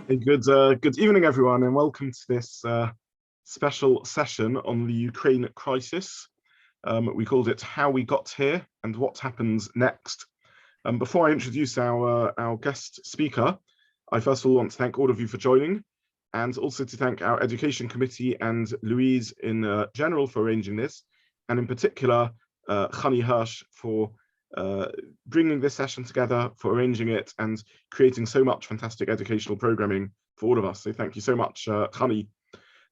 Good evening, everyone, and welcome to this special session on the Ukraine crisis. We called it "How We Got Here and What Happens Next." Before I introduce our guest speaker, I first of all want to thank all of you for joining, and also to thank our Education Committee and Louise in general for arranging this, and in particular, Chani Hirsch for bringing this session together, for arranging it and creating so much fantastic educational programming for all of us. So thank you so much, Chani.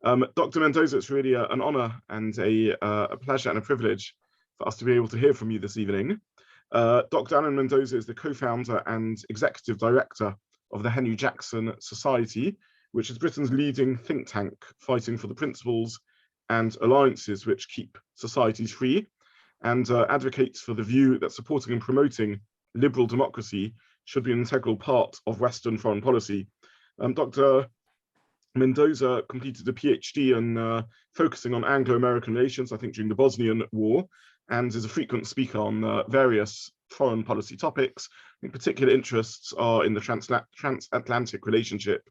Dr. Mendoza, it's really an honor and a pleasure and a privilege for us to be able to hear from you this evening. Dr. Alan Mendoza is the co-founder and executive director of the Henry Jackson Society, which is Britain's leading think tank fighting for the principles and alliances which keep societies free, and advocates for the view that supporting and promoting liberal democracy should be an integral part of Western foreign policy. Dr. Mendoza completed a PhD in focusing on Anglo-American relations, I think during the Bosnian War, and is a frequent speaker on various foreign policy topics. I think particular interests are in the transatlantic relationship,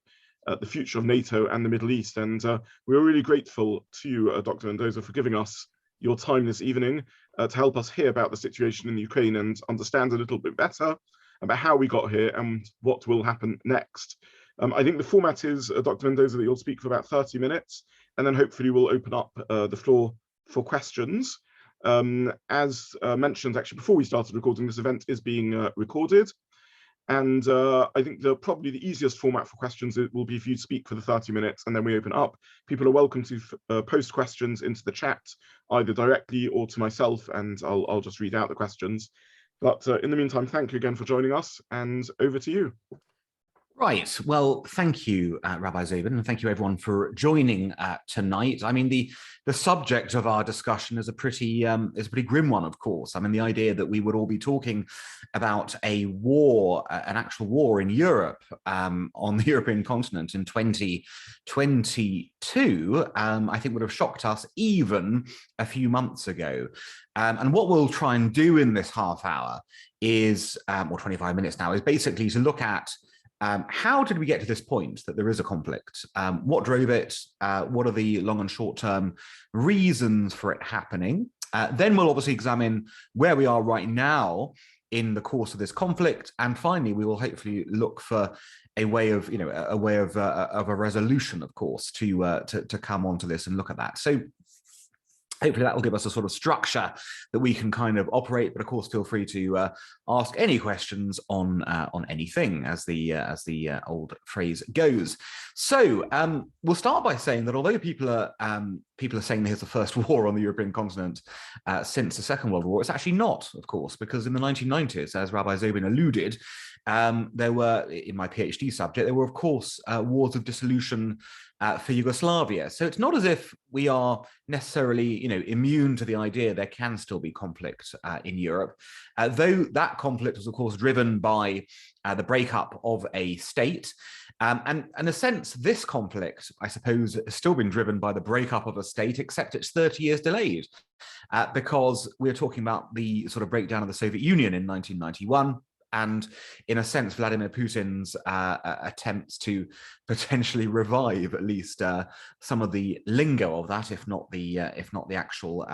the future of NATO and the Middle East. And we're really grateful to you, Dr. Mendoza, for giving us your time this evening to help us hear about the situation in Ukraine and understand a little bit better about how we got here and what will happen next. I think the format is, Dr. Mendoza, that you'll speak for about 30 minutes, and then hopefully we'll open up the floor for questions. As mentioned, actually, before we started recording, this event is being recorded. And I think probably the easiest format for questions will be for you to speak for the 30 minutes and then we open up. People are welcome to post questions into the chat, either directly or to myself, and I'll just read out the questions. But in the meantime, thank you again for joining us, and over to you. Right. Well, thank you, Rabbi Zubin, and thank you everyone for joining tonight. I mean, the subject of our discussion is a pretty grim one, of course. I mean, the idea that we would all be talking about a war, an actual war in Europe, on the European continent in 2022, I think would have shocked us even a few months ago. And what we'll try and do in this half hour is, or 25 minutes now, is basically to look at how did we get to this point that there is a conflict? What drove it? What are the long and short-term reasons for it happening? Then we'll obviously examine where we are right now in the course of this conflict, and finally, we will hopefully look for a way of, of a resolution, of course, to come onto this and look at that. So hopefully that will give us a sort of structure that we can kind of operate, but of course feel free to ask any questions on anything, as the old phrase goes. So we'll start by saying that although people are saying here's the first war on the European continent since the Second World War, it's actually not, of course, because in the 1990s, as Rabbi Zubin alluded, there were, in my PhD subject, there were of course wars of dissolution for Yugoslavia. So it's not as if we are necessarily, immune to the idea there can still be conflict in Europe, though that conflict was, of course, driven by the breakup of a state. And in a sense, this conflict, I suppose, has still been driven by the breakup of a state, except it's 30 years delayed, because we're talking about the sort of breakdown of the Soviet Union in 1991. And in a sense, Vladimir Putin's attempts to potentially revive at least some of the lingo of that, if not the actual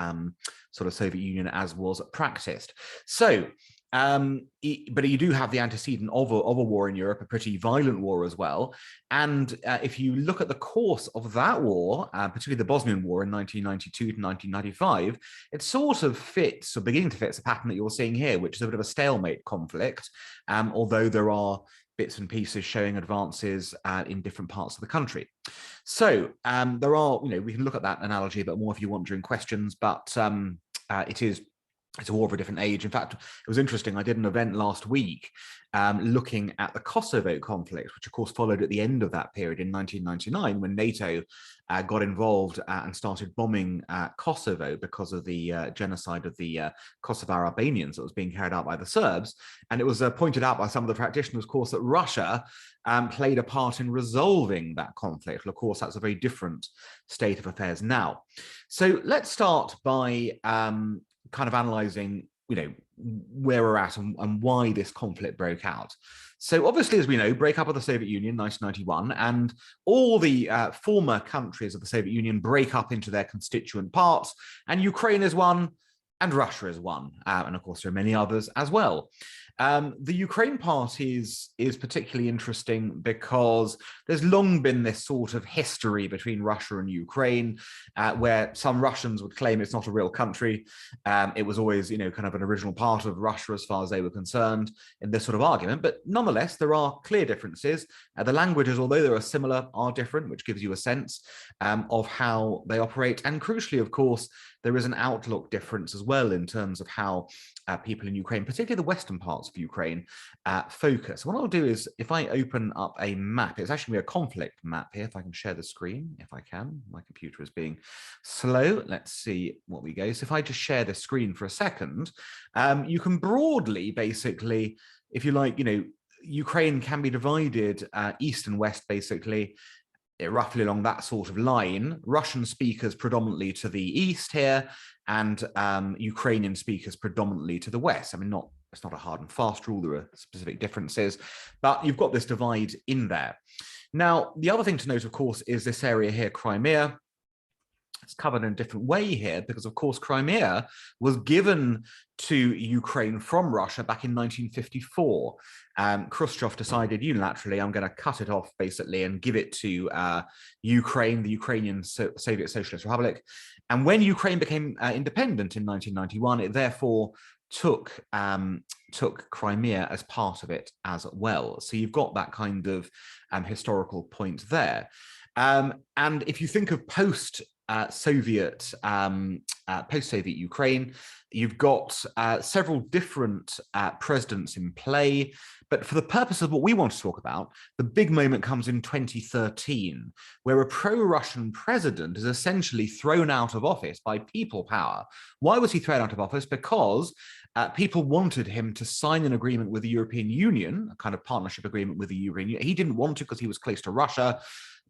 sort of Soviet Union as was practiced. So, but you do have the antecedent of a war in Europe, a pretty violent war as well. And if you look at the course of that war, particularly the Bosnian War in 1992 to 1995, it sort of fits, or beginning to fit, the pattern that you're seeing here, which is a bit of a stalemate conflict, although there are bits and pieces showing advances in different parts of the country. So there are, we can look at that analogy a bit more if you want during questions, but it's a war of a different age. In fact, it was interesting. I did an event last week looking at the Kosovo conflict, which of course followed at the end of that period in 1999, when NATO got involved and started bombing Kosovo because of the genocide of the Kosovar Albanians that was being carried out by the Serbs. And it was pointed out by some of the practitioners, of course, that Russia played a part in resolving that conflict. Well, of course, that's a very different state of affairs now. So let's start by kind of analysing where we're at and why this conflict broke out. So obviously, as we know, breakup of the Soviet Union, 1991, and all the former countries of the Soviet Union break up into their constituent parts, and Ukraine is one, and Russia is one, and of course there are many others as well. The Ukraine part is particularly interesting because there's long been this sort of history between Russia and Ukraine, where some Russians would claim it's not a real country. It was always, kind of an original part of Russia as far as they were concerned in this sort of argument. But nonetheless, there are clear differences. The languages, although they are similar, are different, which gives you a sense of how they operate. And crucially, of course, there is an outlook difference as well in terms of how people in Ukraine, particularly the western parts of Ukraine, focus. What I'll do is, if I open up a map, it's actually a conflict map here, if I can share the screen, if I can. My computer is being slow. Let's see what we go. So if I just share the screen for a second, you can broadly, basically, if you like, Ukraine can be divided east and west, basically, roughly along that sort of line. Russian speakers predominantly to the east here, and Ukrainian speakers predominantly to the west. I mean, it's not a hard and fast rule, there are specific differences, but you've got this divide in there. Now, the other thing to note, of course, is this area here, Crimea. It's covered in a different way here because, of course, Crimea was given to Ukraine from Russia back in 1954. Khrushchev decided unilaterally, I'm going to cut it off, basically, and give it to Ukraine, the Ukrainian Soviet Socialist Republic. And when Ukraine became independent in 1991, it therefore took Crimea as part of it as well. So you've got that kind of historical point there. And if you think of post-Soviet Ukraine, you've got several different presidents in play. But for the purpose of what we want to talk about, the big moment comes in 2013, where a pro-Russian president is essentially thrown out of office by people power. Why was he thrown out of office? Because people wanted him to sign an agreement with the European Union, a kind of partnership agreement with the European Union. He didn't want to because he was close to Russia.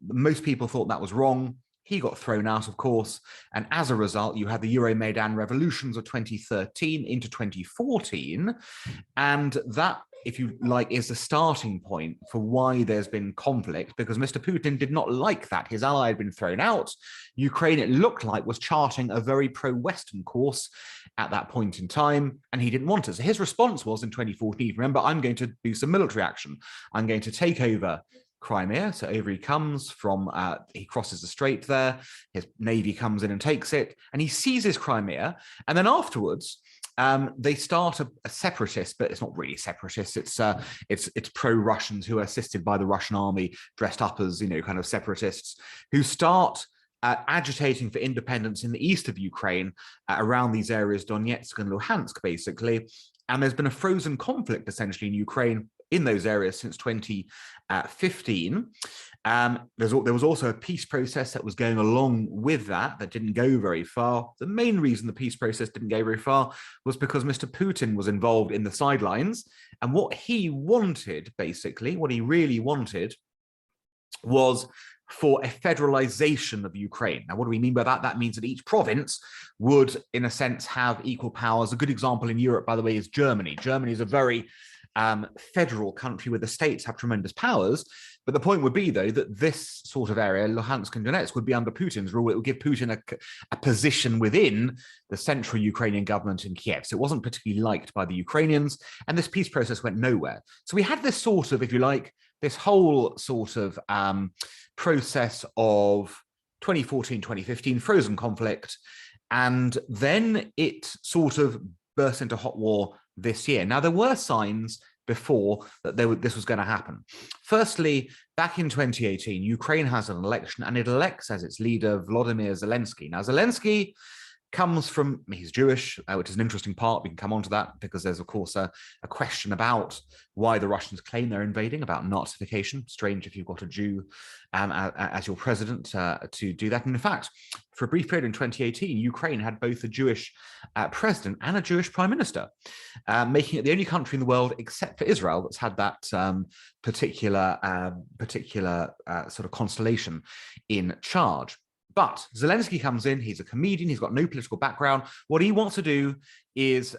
Most people thought that was wrong. He got thrown out, of course, and as a result, you had the Euromaidan revolutions of 2013 into 2014, and that, if you like, is the starting point for why there's been conflict, because Mr. Putin did not like that. His ally had been thrown out. Ukraine, it looked like, was charting a very pro-Western course at that point in time, and he didn't want it. So his response was in 2014, remember, I'm going to do some military action. I'm going to take over Crimea. So over he comes from, he crosses the strait there, his navy comes in and takes it, and he seizes Crimea. And then afterwards, they start a separatist, but it's not really separatist. It's pro-Russians who are assisted by the Russian army, dressed up as, kind of separatists, who start agitating for independence in the east of Ukraine, around these areas, Donetsk and Luhansk, basically. And there's been a frozen conflict, essentially, in Ukraine in those areas since 2015. There was also a peace process that was going along with that didn't go very far. The main reason the peace process didn't go very far was because Mr. Putin was involved in the sidelines. And what he wanted, basically, what he really wanted was for a federalization of Ukraine. Now, what do we mean by that? That means that each province would, in a sense, have equal powers. A good example in Europe, by the way, is Germany. Germany is a very federal country where the states have tremendous powers. But the point would be, though, that this sort of area, Luhansk and Donetsk, would be under Putin's rule. It would give Putin a position within the central Ukrainian government in Kiev. So it wasn't particularly liked by the Ukrainians, and this peace process went nowhere. So we had this sort of, if you like, this whole sort of process of 2014, 2015, frozen conflict, and then it sort of burst into hot war this year. Now, there were signs before that this was going to happen. Firstly, back in 2018, Ukraine has an election, and it elects as its leader Volodymyr Zelensky. Now, Zelensky comes from, he's Jewish, which is an interesting part. We can come on to that because there's, of course, a question about why the Russians claim they're invading, about Nazification. Strange if you've got a Jew as your president to do that. And in fact, for a brief period in 2018, Ukraine had both a Jewish president and a Jewish prime minister, making it the only country in the world, except for Israel, that's had that particular sort of constellation in charge. But Zelensky comes in, he's a comedian, he's got no political background. What he wants to do is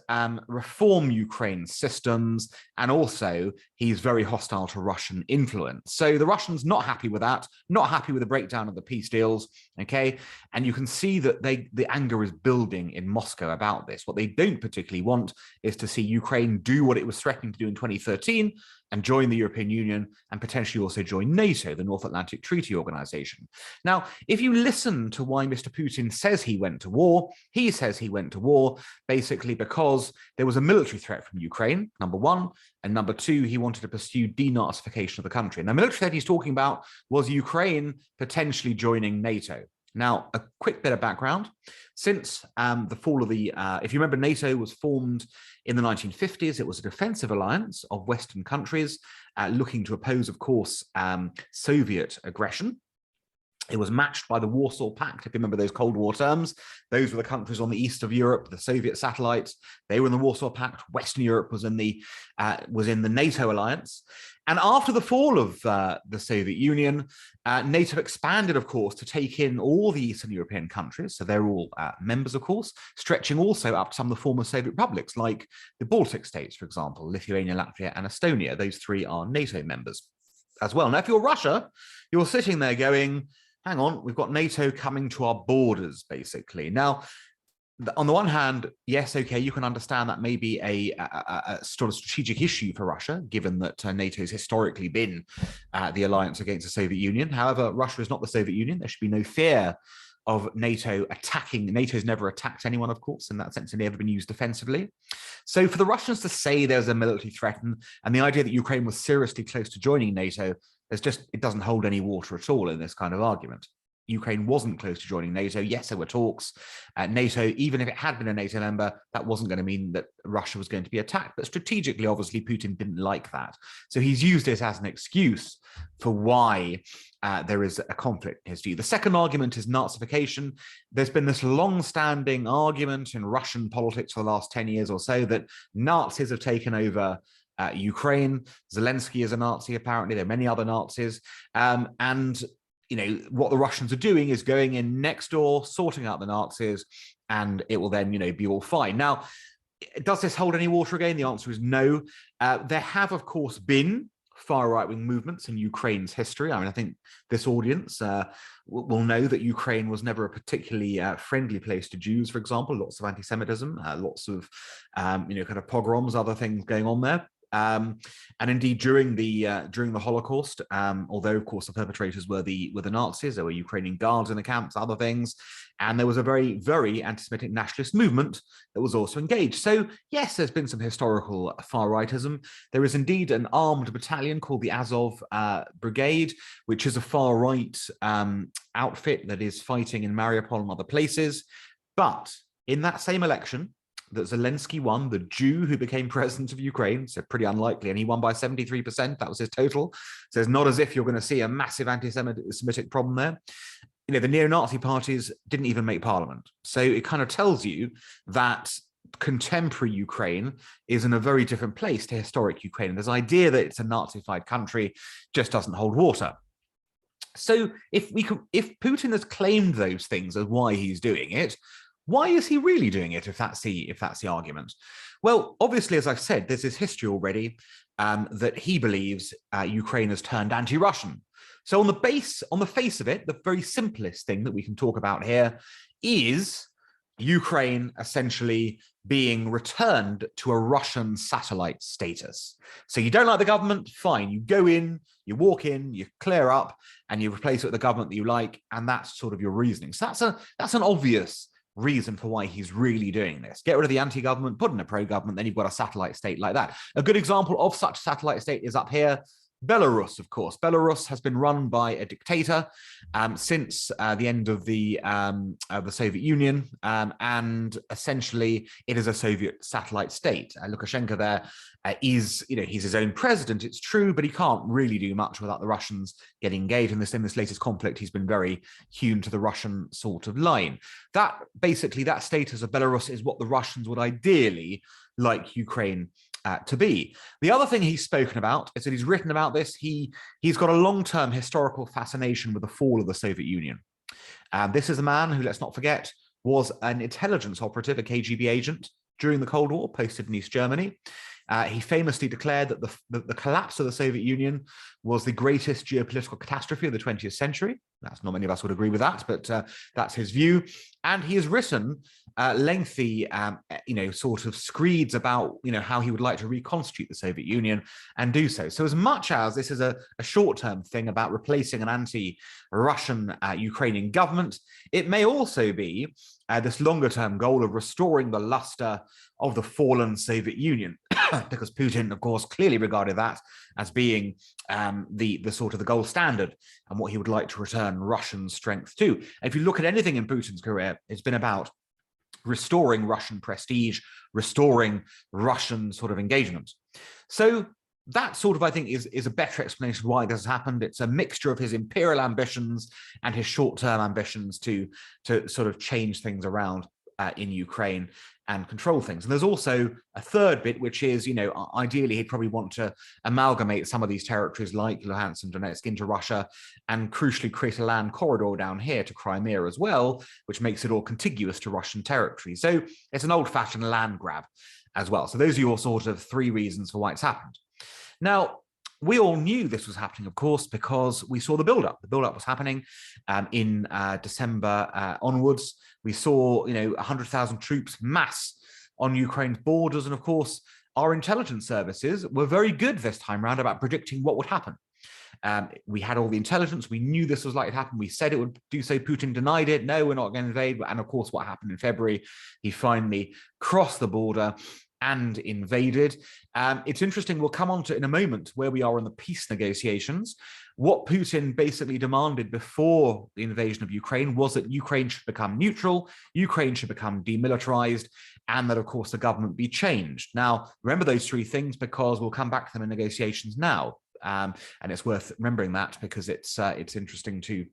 reform Ukraine's systems, and also he's very hostile to Russian influence. So the Russians not happy with that, not happy with the breakdown of the peace deals, okay? And you can see that the anger is building in Moscow about this. What they don't particularly want is to see Ukraine do what it was threatening to do in 2013 and join the European Union and potentially also join NATO, the North Atlantic Treaty Organization. Now, if you listen to why Mr. Putin says he went to war, he says he went to war basically because there was a military threat from Ukraine, number one, and number two, he wanted to pursue denazification of the country. And the military threat he's talking about was Ukraine potentially joining NATO. Now, a quick bit of background. Since the fall of the, if you remember, NATO was formed in the 1950s. It was a defensive alliance of Western countries looking to oppose, of course, Soviet aggression. It was matched by the Warsaw Pact, if you remember those Cold War terms. Those were the countries on the east of Europe, the Soviet satellites. They were in the Warsaw Pact. Western Europe was in the NATO alliance. And after the fall of the Soviet Union, NATO expanded, of course, to take in all the Eastern European countries. So they're all members, of course, stretching also up to some of the former Soviet republics, like the Baltic states, for example, Lithuania, Latvia, and Estonia. Those three are NATO members as well. Now, if you're Russia, you're sitting there going, hang on, we've got NATO coming to our borders, basically. Now, on the one hand, yes, okay, you can understand that may be a sort of strategic issue for Russia, given that NATO has historically been the alliance against the Soviet Union. However, Russia is not the Soviet Union. There should be no fear of NATO attacking. NATO's never attacked anyone, of course, in that sense, and never been used defensively. So for the Russians to say there's a military threat and the idea that Ukraine was seriously close to joining NATO, it doesn't hold any water at all in this kind of argument. Ukraine wasn't close to joining NATO. Yes, there were talks. NATO, even if it had been a NATO member, that wasn't going to mean that Russia was going to be attacked. But strategically, obviously, Putin didn't like that. So he's used this as an excuse for why there is a conflict in his view. The second argument is Nazification. There's been this long-standing argument in Russian politics for the last 10 years or so that Nazis have taken over Ukraine. Zelensky is a Nazi, apparently. There are many other Nazis. And you know, what the Russians are doing is going in next door, sorting out the Nazis, and it will then, you know, be all fine. Now, does this hold any water again? The answer is no. There have, of course, been far right-wing movements in Ukraine's history. I mean, I think this audience will know that Ukraine was never a particularly friendly place to Jews, for example. Lots of anti-Semitism, lots of, you know, kind of pogroms, other things going on there. And indeed, during the Holocaust, although of course the perpetrators were the Nazis, there were Ukrainian guards in the camps, other things, and there was a very, very anti-Semitic nationalist movement that was also engaged. So yes, there's been some historical far-rightism. There is indeed an armed battalion called the Azov Brigade, which is a far-right outfit that is fighting in Mariupol and other places. But in that same election that Zelensky won, the Jew who became president of Ukraine, so pretty unlikely, and he won by 73%, that was his total. So it's not as if you're going to see a massive anti-Semitic problem there. You know, the neo-Nazi parties didn't even make parliament. So it kind of tells you that contemporary Ukraine is in a very different place to historic Ukraine. And this idea that it's a Nazified country just doesn't hold water. So if Putin has claimed those things as why he's doing it, why is he really doing it if that's the argument? Well, obviously, as I've said, there's this history already that he believes Ukraine has turned anti-Russian. So on the face of it, the very simplest thing that we can talk about here is Ukraine essentially being returned to a Russian satellite status. So you don't like the government, fine. You go in, you walk in, you clear up, and you replace it with the government that you like, and that's sort of your reasoning. So that's an obvious reason for why he's really doing this. Get rid of the anti-government, put in a pro-government, then you've got a satellite state like that. A good example of such a satellite state is up here, Belarus, of course. Belarus has been run by a dictator since the end of the Soviet Union, and essentially it is a Soviet satellite state. Lukashenko there is, you know, he's his own president, it's true, but he can't really do much without the Russians getting engaged. In this latest conflict, he's been very hewn to the Russian sort of line. That basically, that status of Belarus is what the Russians would ideally like Ukraine to be. The other thing he's spoken about is that he's written about this. He's got a long-term historical fascination with the fall of the Soviet Union. This is a man who, let's not forget, was an intelligence operative, a KGB agent during the Cold War, posted in East Germany. He famously declared that the collapse of the Soviet Union was the greatest geopolitical catastrophe of the 20th century. That's not many of us would agree with that, but that's his view. And he has written lengthy, sort of screeds about, how he would like to reconstitute the Soviet Union and do so. So as much as this is a short-term thing about replacing an anti-Russian Ukrainian government, it may also be this longer-term goal of restoring the luster of the fallen Soviet Union, because Putin, of course, clearly regarded that as being the sort of the gold standard and what he would like to return Russian strength to. And if you look at anything in Putin's career, it's been about restoring Russian prestige, restoring Russian sort of engagement. So that sort of, I think, is a better explanation of why this has happened. It's a mixture of his imperial ambitions and his short-term ambitions to sort of change things around in Ukraine and control things. And there's also a third bit, which is, ideally he'd probably want to amalgamate some of these territories like Luhansk and Donetsk into Russia, and crucially create a land corridor down here to Crimea as well, which makes it all contiguous to Russian territory. So it's an old-fashioned land grab as well. So those are your sort of three reasons for why it's happened. Now, we all knew this was happening, of course, because we saw the build-up. The build-up was happening in December onwards. We saw, 100,000 troops mass on Ukraine's borders. And of course, our intelligence services were very good this time around about predicting what would happen. We had all the intelligence. We knew this was likely to happen. We said it would do so. Putin denied it. No, we're not going to invade. And of course, what happened in February, he finally crossed the border and invaded. It's interesting, we'll come on to in a moment where we are in the peace negotiations. What Putin basically demanded before the invasion of Ukraine was that Ukraine should become neutral, Ukraine should become demilitarized, and that, of course, the government be changed. Now, remember those three things, because we'll come back to them in negotiations now. And it's worth remembering that, because it's interesting to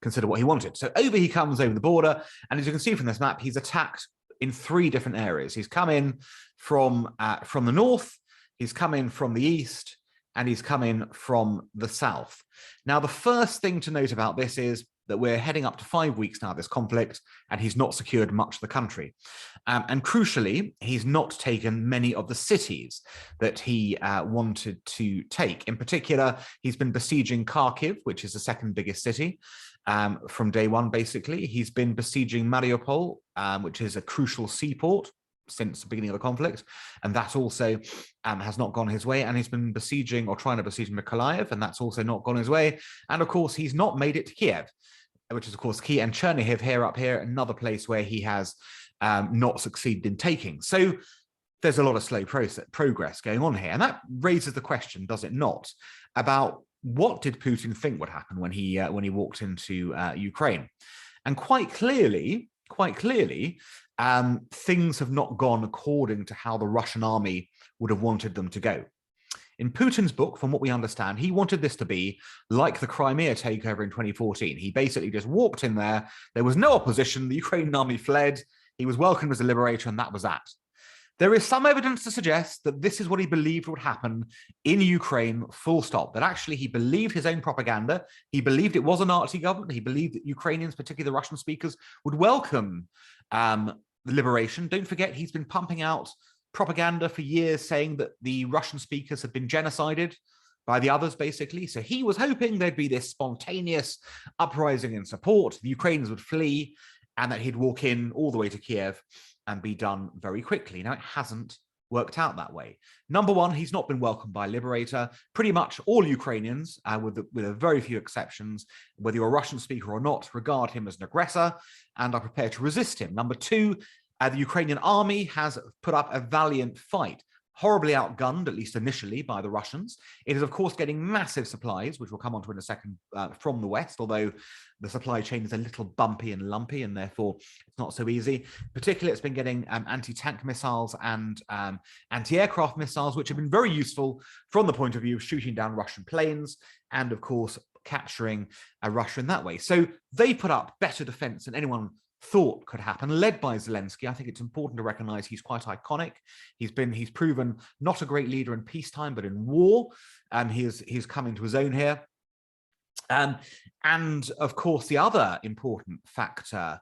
consider what he wanted. So over he comes over the border, and as you can see from this map, he's attacked in three different areas. He's come in from the north, he's come in from the east, and he's come in from the south. Now, the first thing to note about this is that we're heading up to 5 weeks now, this conflict, and he's not secured much of the country. And crucially, he's not taken many of the cities that he wanted to take. In particular, he's been besieging Kharkiv, which is the second biggest city, from day one, basically. He's been besieging Mariupol, which is a crucial seaport since the beginning of the conflict, and that also has not gone his way. And he's been besieging, or trying to besiege, Mykolaiv, and that's also not gone his way. And of course, he's not made it to Kiev, which is of course key, and Chernihiv here up here, another place where he has not succeeded in taking. So there's a lot of slow progress going on here, and that raises the question, does it not, about what did Putin think would happen when he walked into Ukraine? And quite clearly, things have not gone according to how the Russian army would have wanted them to go. In Putin's book, from what we understand, he wanted this to be like the Crimea takeover in 2014. He basically just walked in there. There was no opposition. The Ukrainian army fled. He was welcomed as a liberator, and that was that. There is some evidence to suggest that this is what he believed would happen in Ukraine, full stop. That actually he believed his own propaganda. He believed it was a Nazi government. He believed that Ukrainians, particularly the Russian speakers, would welcome the liberation. Don't forget, he's been pumping out propaganda for years saying that the Russian speakers had been genocided by the others, basically. So he was hoping there'd be this spontaneous uprising in support, the Ukrainians would flee, and that he'd walk in all the way to Kiev and be done very quickly. Now, it hasn't worked out that way. Number one, he's not been welcomed by a liberator. Pretty much all Ukrainians, with a very few exceptions, whether you're a Russian speaker or not, regard him as an aggressor and are prepared to resist him. Number two, the Ukrainian army has put up a valiant fight, horribly outgunned, at least initially, by the Russians. It is, of course, getting massive supplies, which we'll come on to in a second, from the West, although the supply chain is a little bumpy and lumpy, and therefore it's not so easy. Particularly, it's been getting anti-tank missiles and anti-aircraft missiles, which have been very useful from the point of view of shooting down Russian planes and, of course, capturing Russia in that way. So they put up better defense than anyone thought could happen, led by Zelensky. I think it's important to recognize he's quite iconic. He's proven not a great leader in peacetime, but in war. He's come into his own here. And of course, the other important factor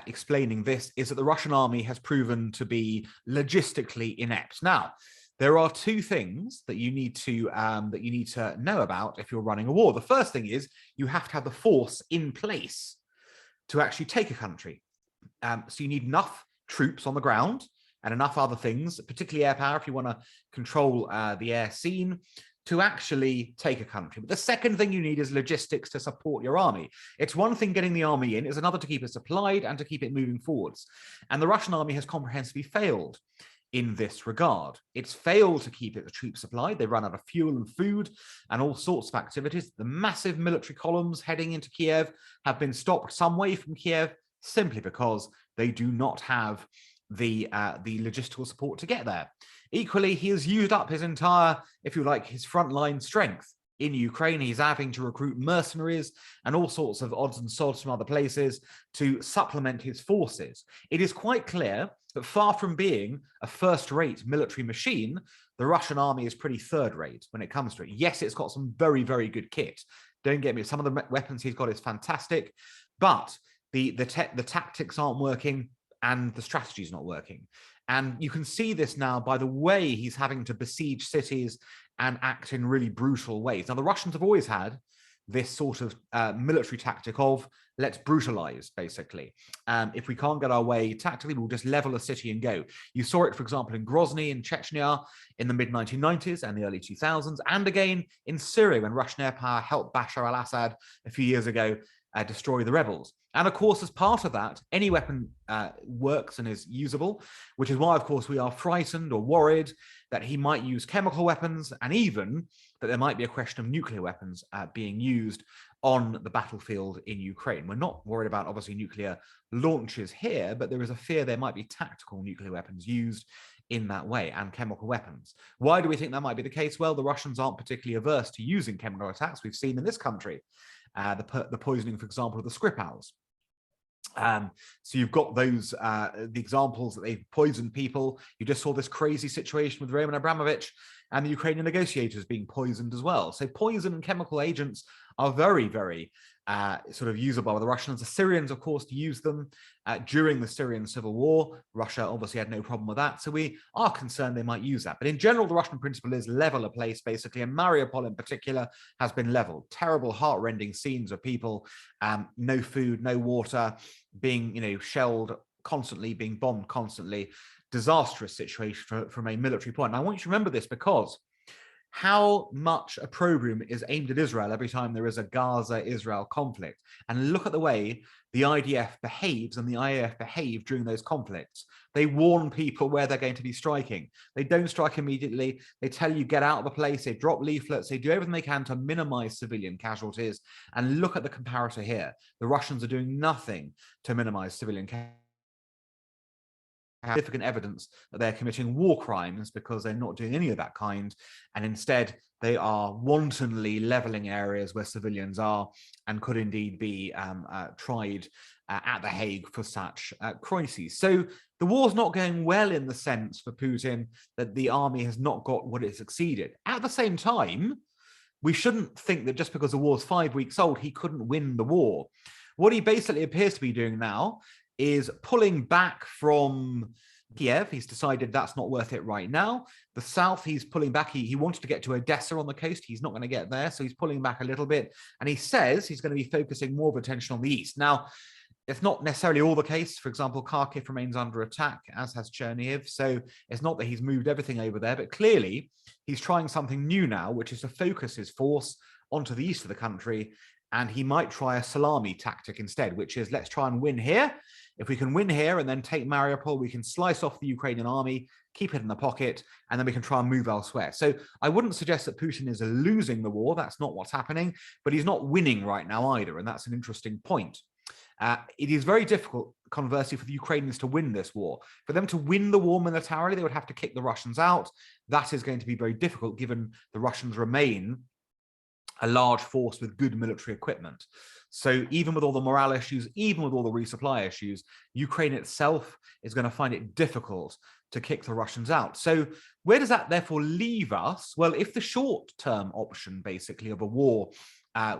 explaining this is that the Russian army has proven to be logistically inept. Now, there are two things that you need to know about if you're running a war. The first thing is you have to have the force in place to actually take a country. So you need enough troops on the ground and enough other things, particularly air power, if you want to control the air scene, to actually take a country. But the second thing you need is logistics to support your army. It's one thing getting the army in, it's another to keep it supplied and to keep it moving forwards. And the Russian army has comprehensively failed in this regard. It's failed to keep its troops supplied. They run out of fuel and food and all sorts of activities. The massive military columns heading into Kiev have been stopped some way from Kiev simply because they do not have the logistical support to get there. Equally, he has used up his entire, if you like, his frontline strength in Ukraine. He's having to recruit mercenaries and all sorts of odds and sods from other places to supplement his forces. It is quite clear that far from being a first-rate military machine, the Russian army is pretty third-rate when it comes to it. Yes, it's got some very, very good kit. Don't get me, some of the weapons he's got is fantastic, but the tactics aren't working and the strategy is not working. And you can see this now by the way he's having to besiege cities and act in really brutal ways. Now, the Russians have always had this sort of military tactic of let's brutalize, basically. If we can't get our way tactically, we'll just level a city and go. You saw it, for example, in Grozny in Chechnya in the mid-1990s and the early 2000s, and again in Syria when Russian air power helped Bashar al-Assad a few years ago destroy the rebels. And of course, as part of that, any weapon works and is usable, which is why, of course, we are frightened or worried that he might use chemical weapons and even that there might be a question of nuclear weapons being used on the battlefield in Ukraine. We're not worried about, obviously, nuclear launches here, but there is a fear there might be tactical nuclear weapons used in that way and chemical weapons. Why do we think that might be the case? Well, the Russians aren't particularly averse to using chemical attacks. We've seen in this country the poisoning, for example, of the Skripals. So you've got those, the examples that they've poisoned people. You just saw this crazy situation with Roman Abramovich and the Ukrainian negotiators being poisoned as well. So poison and chemical agents are very, very sort of usable by the Russians. The Syrians, of course, used them during the Syrian civil war. Russia obviously had no problem with that. So we are concerned they might use that. But in general, the Russian principle is level a place, basically. And Mariupol in particular has been leveled. Terrible, heart-rending scenes of people, no food, no water, being, shelled constantly, being bombed constantly. Disastrous situation from a military point. And I want you to remember this because how much opprobrium is aimed at Israel every time there is a Gaza-Israel conflict. And look at the way the IDF behaves and the IAF behave during those conflicts. They warn people where they're going to be striking. They don't strike immediately. They tell you get out of the place. They drop leaflets. They do everything they can to minimize civilian casualties. And look at the comparator here. The Russians are doing nothing to minimize civilian casualties. Significant evidence that they're committing war crimes because they're not doing any of that kind, and instead they are wantonly leveling areas where civilians are and could indeed be tried at The Hague for such crises. So the war's not going well in the sense for Putin that the army has not got what it succeeded. At the same time, we shouldn't think that just because the war's 5 weeks old, he couldn't win the war. What he basically appears to be doing now is pulling back from Kiev. He's decided that's not worth it right now. The south, he's pulling back. He wanted to get to Odessa on the coast. He's not going to get there, so he's pulling back a little bit. And he says he's going to be focusing more of attention on the east. Now, it's not necessarily all the case. For example, Kharkiv remains under attack, as has Chernihiv. So it's not that he's moved everything over there, but clearly he's trying something new now, which is to focus his force onto the east of the country. And he might try a salami tactic instead, which is let's try and win here. If we can win here and then take Mariupol, we can slice off the Ukrainian army, keep it in the pocket, and then we can try and move elsewhere. So I wouldn't suggest that Putin is losing the war. That's not what's happening, but he's not winning right now either. And that's an interesting point. It is very difficult, conversely, for the Ukrainians to win this war. For them to win the war militarily, they would have to kick the Russians out. That is going to be very difficult given the Russians remain a large force with good military equipment. So even with all the morale issues, even with all the resupply issues, Ukraine itself is going to find it difficult to kick the Russians out. So where does that therefore leave us? Well, if the short-term option, basically, of a war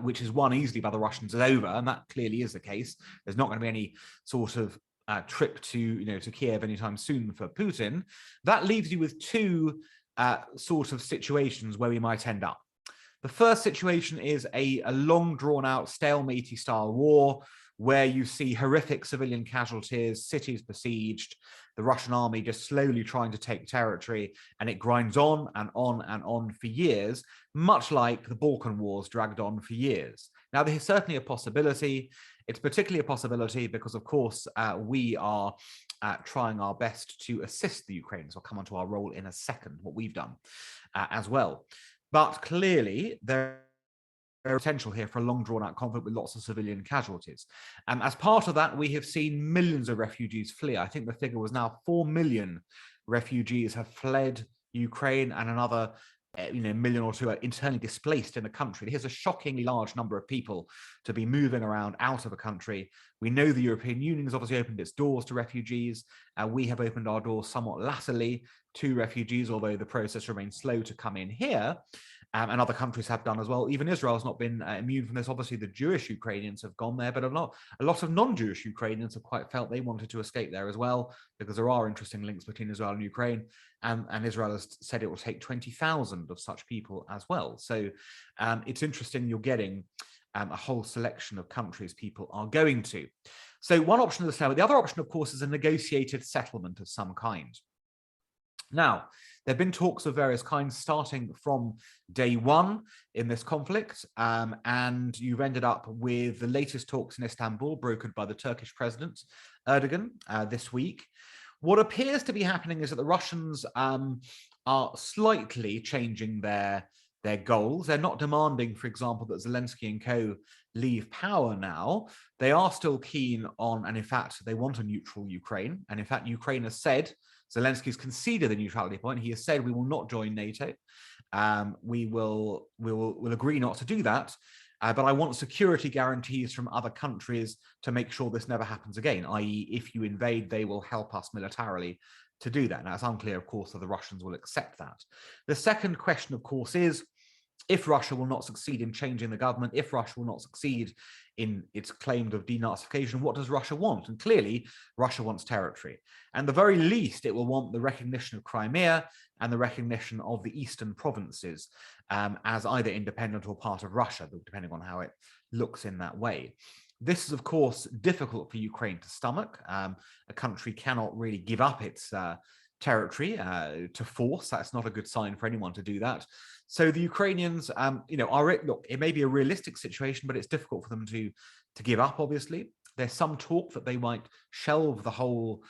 which is won easily by the Russians, is over, and that clearly is the case. There's not going to be any sort of trip to to Kiev anytime soon for Putin. That leaves you with two sort of situations where we might end up. The first situation is a long drawn out stalemate style war where you see horrific civilian casualties, cities besieged, the Russian army just slowly trying to take territory, and it grinds on and on and on for years, much like the Balkan Wars dragged on for years. Now, there's certainly a possibility. It's particularly a possibility because, of course, we are trying our best to assist the Ukrainians. I'll come on to our role in a second, what we've done as well. But clearly, there is potential here for a long drawn-out conflict with lots of civilian casualties. As part of that, we have seen millions of refugees flee. I think the figure was now 4 million refugees have fled Ukraine, and another million or two are internally displaced in the country. Here's a shockingly large number of people to be moving around out of a country. We know the European Union has obviously opened its doors to refugees. We have opened our doors somewhat latterly to refugees, although the process remains slow to come in here. And other countries have done as well. Even Israel has not been immune from this. Obviously, the Jewish Ukrainians have gone there, but a lot of non-Jewish Ukrainians have quite felt they wanted to escape there as well, because there are interesting links between Israel and Ukraine. And Israel has said it will take 20,000 of such people as well. So it's interesting you're getting a whole selection of countries people are going to. So one option is the settlement. The other option, of course, is a negotiated settlement of some kind. Now, there have been talks of various kinds starting from day one in this conflict, and you've ended up with the latest talks in Istanbul brokered by the Turkish president, Erdogan, this week. What appears to be happening is that the Russians are slightly changing their goals. They're not demanding, for example, that Zelensky and co leave power now. They are still keen on, and in fact, they want a neutral Ukraine. And in fact, Ukraine has said, Zelensky's conceded the neutrality point. He has said, we will not join NATO. We will agree not to do that. But I want security guarantees from other countries to make sure this never happens again, i.e. if you invade, they will help us militarily to do that. Now, it's unclear, of course, that the Russians will accept that. The second question, of course, is if Russia will not succeed in changing the government, if Russia will not succeed in its claims of denazification, what does Russia want? And clearly, Russia wants territory. And the very least, it will want the recognition of Crimea and the recognition of the eastern provinces as either independent or part of Russia, depending on how it looks in that way. This is, of course, difficult for Ukraine to stomach. A country cannot really give up its territory to force. That's not a good sign for anyone to do that. So the Ukrainians, look, it may be a realistic situation, but it's difficult for them to give up, obviously. There's some talk that they might shelve the whole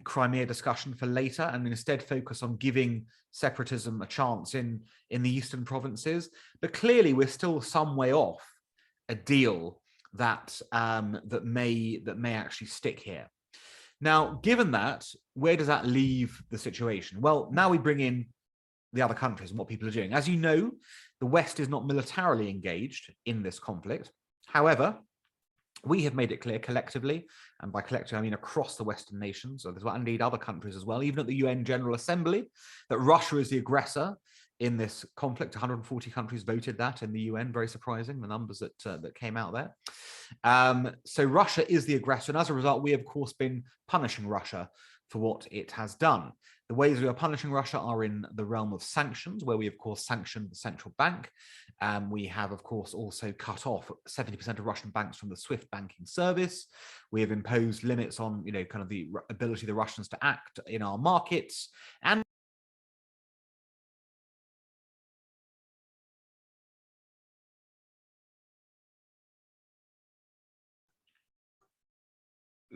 Crimea discussion for later and instead focus on giving separatism a chance in the eastern provinces. But clearly, we're still some way off a deal that may actually stick here. Now, given that, where does that leave the situation? Well, now we bring in the other countries and what people are doing. As you know, the West is not militarily engaged in this conflict. However, we have made it clear collectively, and by collective I mean across the Western nations, and indeed other countries as well, even at the UN General Assembly, that Russia is the aggressor in this conflict. 140 countries voted that in the UN. Very surprising, the numbers that came out there. So Russia is the aggressor, and as a result, we have, of course, been punishing Russia for what it has done. The ways we are punishing Russia are in the realm of sanctions, where we, of course, sanctioned the central bank. We have, of course, also cut off 70% of Russian banks from the SWIFT banking service. We have imposed limits on, kind of the ability of the Russians to act in our markets. And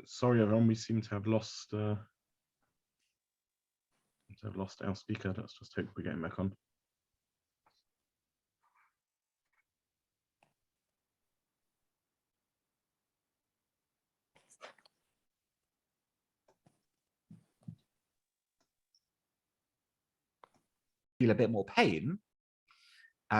sorry, everyone, we seem to have lost our speaker. Let's just hope we're getting back on. feel a bit more pain.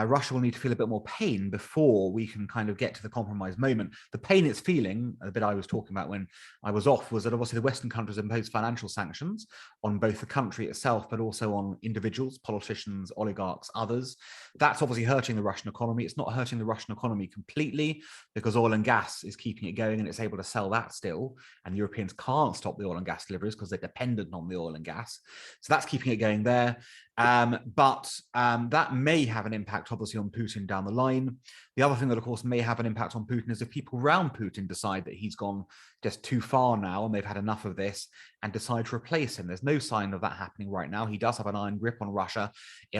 Russia will need to feel a bit more pain before we can kind of get to the compromise moment. The pain it's feeling, the bit I was talking about when I was off, was that obviously the Western countries imposed financial sanctions on both the country itself, but also on individuals, politicians, oligarchs, others. That's obviously hurting the Russian economy. It's not hurting the Russian economy completely because oil and gas is keeping it going and it's able to sell that still. And Europeans can't stop the oil and gas deliveries because they're dependent on the oil and gas. So that's keeping it going there. But that may have an impact, obviously, on Putin down the line. The other thing that, of course, may have an impact on Putin is if people around Putin decide that he's gone just too far now and they've had enough of this and decide to replace him. There's no sign of that happening right now. He does have an iron grip on Russia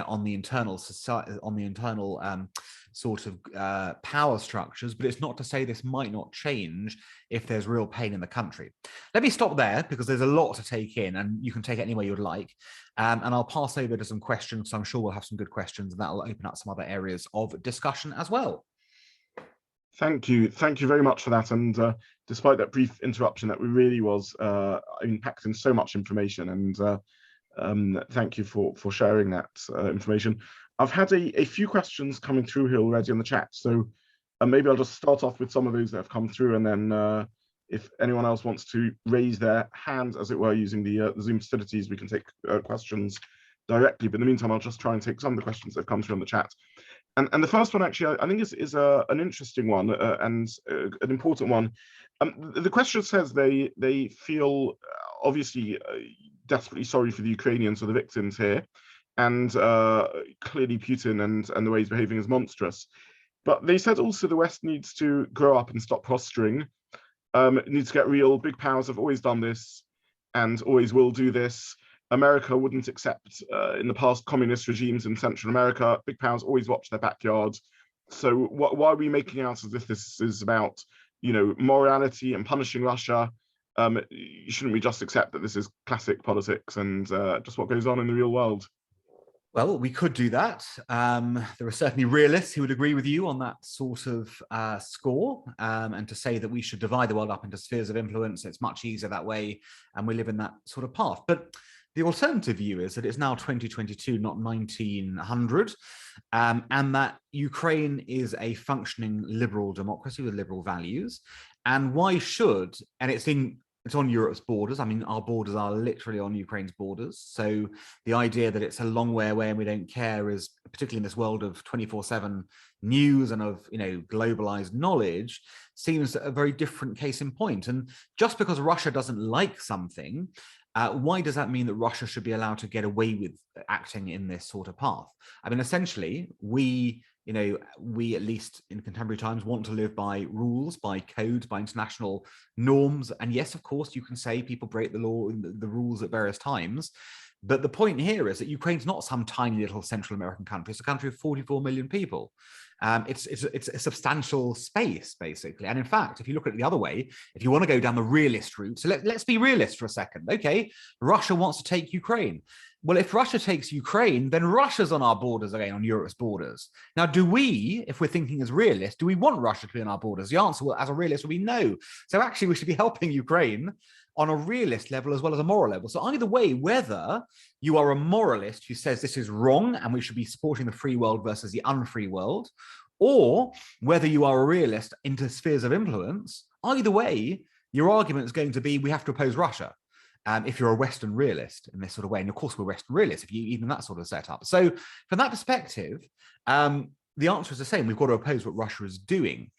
on the internal sort of power structures, but it's not to say this might not change if there's real pain in the country. Let me stop there because there's a lot to take in and you can take it any way you'd like. And I'll pass over to some questions. So I'm sure we'll have some good questions and that'll open up some other areas of discussion as well. Thank you very much for that. And despite that brief interruption, that really was packed in so much information. And thank you for sharing that information. I've had a few questions coming through here already on the chat, so maybe I'll just start off with some of those that have come through, and then if anyone else wants to raise their hand, as it were, using the Zoom facilities, we can take questions directly. But in the meantime, I'll just try and take some of the questions that have come through on the chat. And the first one, actually, I think is an interesting one and an important one. The question says they feel obviously desperately sorry for the Ukrainians or the victims here, and clearly Putin and the way he's behaving is monstrous. But they said also the West needs to grow up and stop posturing. It needs to get real. Big powers have always done this and always will do this. America wouldn't accept, in the past, communist regimes in Central America. Big powers always watch their backyard. So why are we making out as if this is about, morality and punishing Russia? Shouldn't we just accept that this is classic politics and just what goes on in the real world? Well, we could do that. There are certainly realists who would agree with you on that sort of score, and to say that we should divide the world up into spheres of influence. It's much easier that way, and we live in that sort of path. But the alternative view is that it's now 2022, not 1900, and that Ukraine is a functioning liberal democracy with liberal values. And why should, and it's on Europe's borders. I mean, our borders are literally on Ukraine's borders. So the idea that it's a long way away and we don't care is, particularly in this world of 24/7 news and of, globalized knowledge, seems a very different case in point. And just because Russia doesn't like something, why does that mean that Russia should be allowed to get away with acting in this sort of path? I mean, essentially, we at least in contemporary times want to live by rules, by codes, by international norms. And yes, of course, you can say people break the law, the rules at various times. But the point here is that Ukraine's not some tiny little Central American country. It's a country of 44 million people. It's a substantial space, basically. And in fact, if you look at it the other way, if you want to go down the realist route, so let's be realist for a second. Okay, Russia wants to take Ukraine. Well, if Russia takes Ukraine, then Russia's on our borders again, on Europe's borders. Now, do we, if we're thinking as realists, do we want Russia to be on our borders? The answer, as a realist, will be no. So actually, we should be helping Ukraine on a realist level as well as a moral level. So either way, whether you are a moralist who says this is wrong and we should be supporting the free world versus the unfree world, or whether you are a realist into spheres of influence, either way, your argument is going to be we have to oppose Russia. If you're a Western realist in this sort of way, and of course we're Western realists, if you even that sort of setup. So from that perspective, the answer is the same. We've got to oppose what Russia is doing.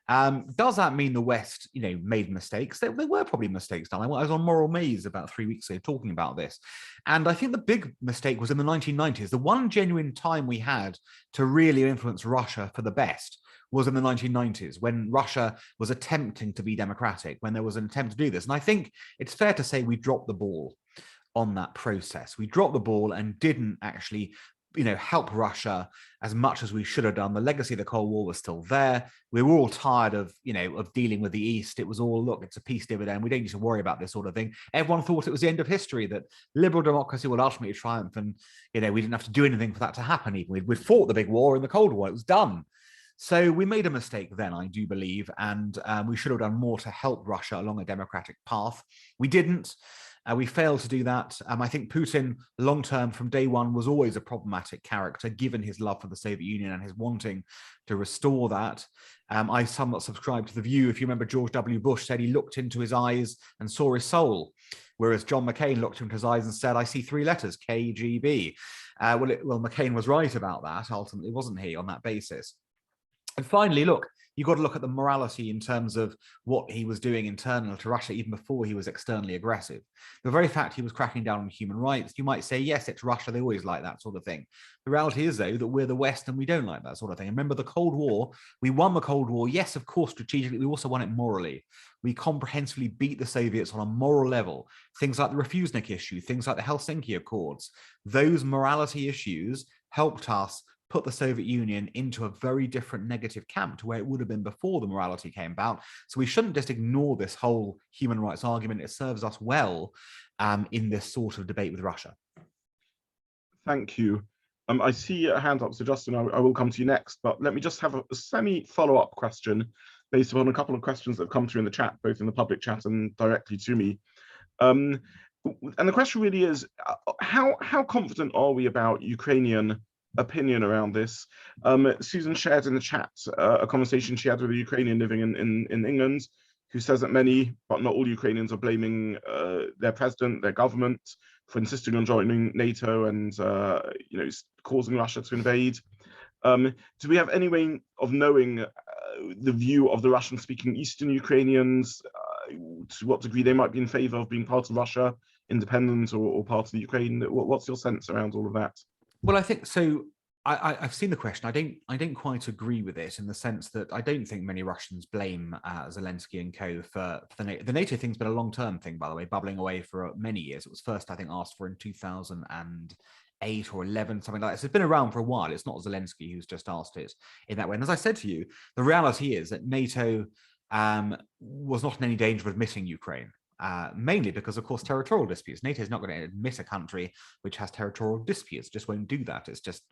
Does that mean the West, made mistakes? There were probably mistakes done. I was on Moral Maze about 3 weeks ago talking about this. And I think the big mistake was in the 1990s. The one genuine time we had to really influence Russia for the best was in the 1990s, when Russia was attempting to be democratic, when there was an attempt to do this. And I think it's fair to say we dropped the ball on that process. We dropped the ball and didn't actually help Russia as much as we should have done. The legacy of the Cold War was still there. We were all tired of, of dealing with the East. It was all, look, it's a peace dividend. We don't need to worry about this sort of thing. Everyone thought it was the end of history, that liberal democracy would ultimately triumph. And, we didn't have to do anything for that to happen. Even we'd fought the big war in the Cold War. It was done. So we made a mistake then, I do believe, and we should have done more to help Russia along a democratic path. We didn't. We failed to do that. I think Putin, long term, from day one, was always a problematic character, given his love for the Soviet Union and his wanting to restore that. I somewhat subscribe to the view, if you remember, George W. Bush said he looked into his eyes and saw his soul, whereas John McCain looked into his eyes and said, I see 3 letters, KGB. Well, McCain was right about that, ultimately, wasn't he, on that basis? And finally, look, you've got to look at the morality in terms of what he was doing internal to Russia, even before he was externally aggressive. The very fact he was cracking down on human rights, you might say, yes, it's Russia, they always like that sort of thing. The reality is, though, that we're the West and we don't like that sort of thing. And remember the Cold War, we won the Cold War, yes, of course, strategically, we also won it morally. We comprehensively beat the Soviets on a moral level. Things like the Refusnik issue, things like the Helsinki Accords, those morality issues helped us put the Soviet Union into a very different negative camp to where it would have been before the morality came about. So we shouldn't just ignore this whole human rights argument. It serves us well in this sort of debate with Russia. Thank you. I see a hand up, so Justin, I will come to you next, but let me just have a semi-follow-up question based upon a couple of questions that have come through in the chat, both in the public chat and directly to me. And the question really is, how confident are we about Ukrainian opinion around this? Susan shared in the chat a conversation she had with a Ukrainian living in England, who says that many, but not all Ukrainians are blaming their president, their government, for insisting on joining NATO and causing Russia to invade. Do we have any way of knowing the view of the Russian-speaking Eastern Ukrainians, to what degree they might be in favor of being part of Russia, independent or part of the Ukraine? What's your sense around all of that? Well, I think so. I've seen the question. I don't quite agree with it in the sense that I don't think many Russians blame Zelensky and co for the NATO. The NATO thing's been a long-term thing, by the way, bubbling away for many years. It was first, I think, asked for in 2008 or 11, something like that. So it's been around for a while. It's not Zelensky who's just asked it in that way. And as I said to you, the reality is that NATO was not in any danger of admitting Ukraine. Mainly because, of course, territorial disputes. NATO is not going to admit a country which has territorial disputes. Just won't do that. It's just,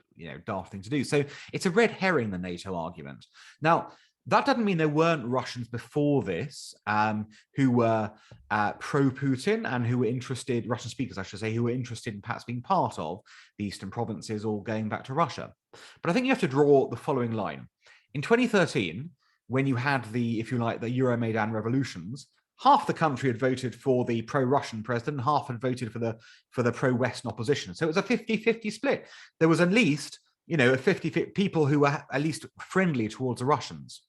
daft thing to do. So it's a red herring, the NATO argument. Now, that doesn't mean there weren't Russians before this who were pro-Putin and who were interested, Russian speakers, I should say, who were interested in perhaps being part of the eastern provinces or going back to Russia. But I think you have to draw the following line. In 2013, when you had the, if you like, the Euromaidan revolutions, half the country had voted for the pro-Russian president, half had voted for the pro-Western opposition. So it was a 50-50 split. There was at least, a 50 people who were at least friendly towards the Russians.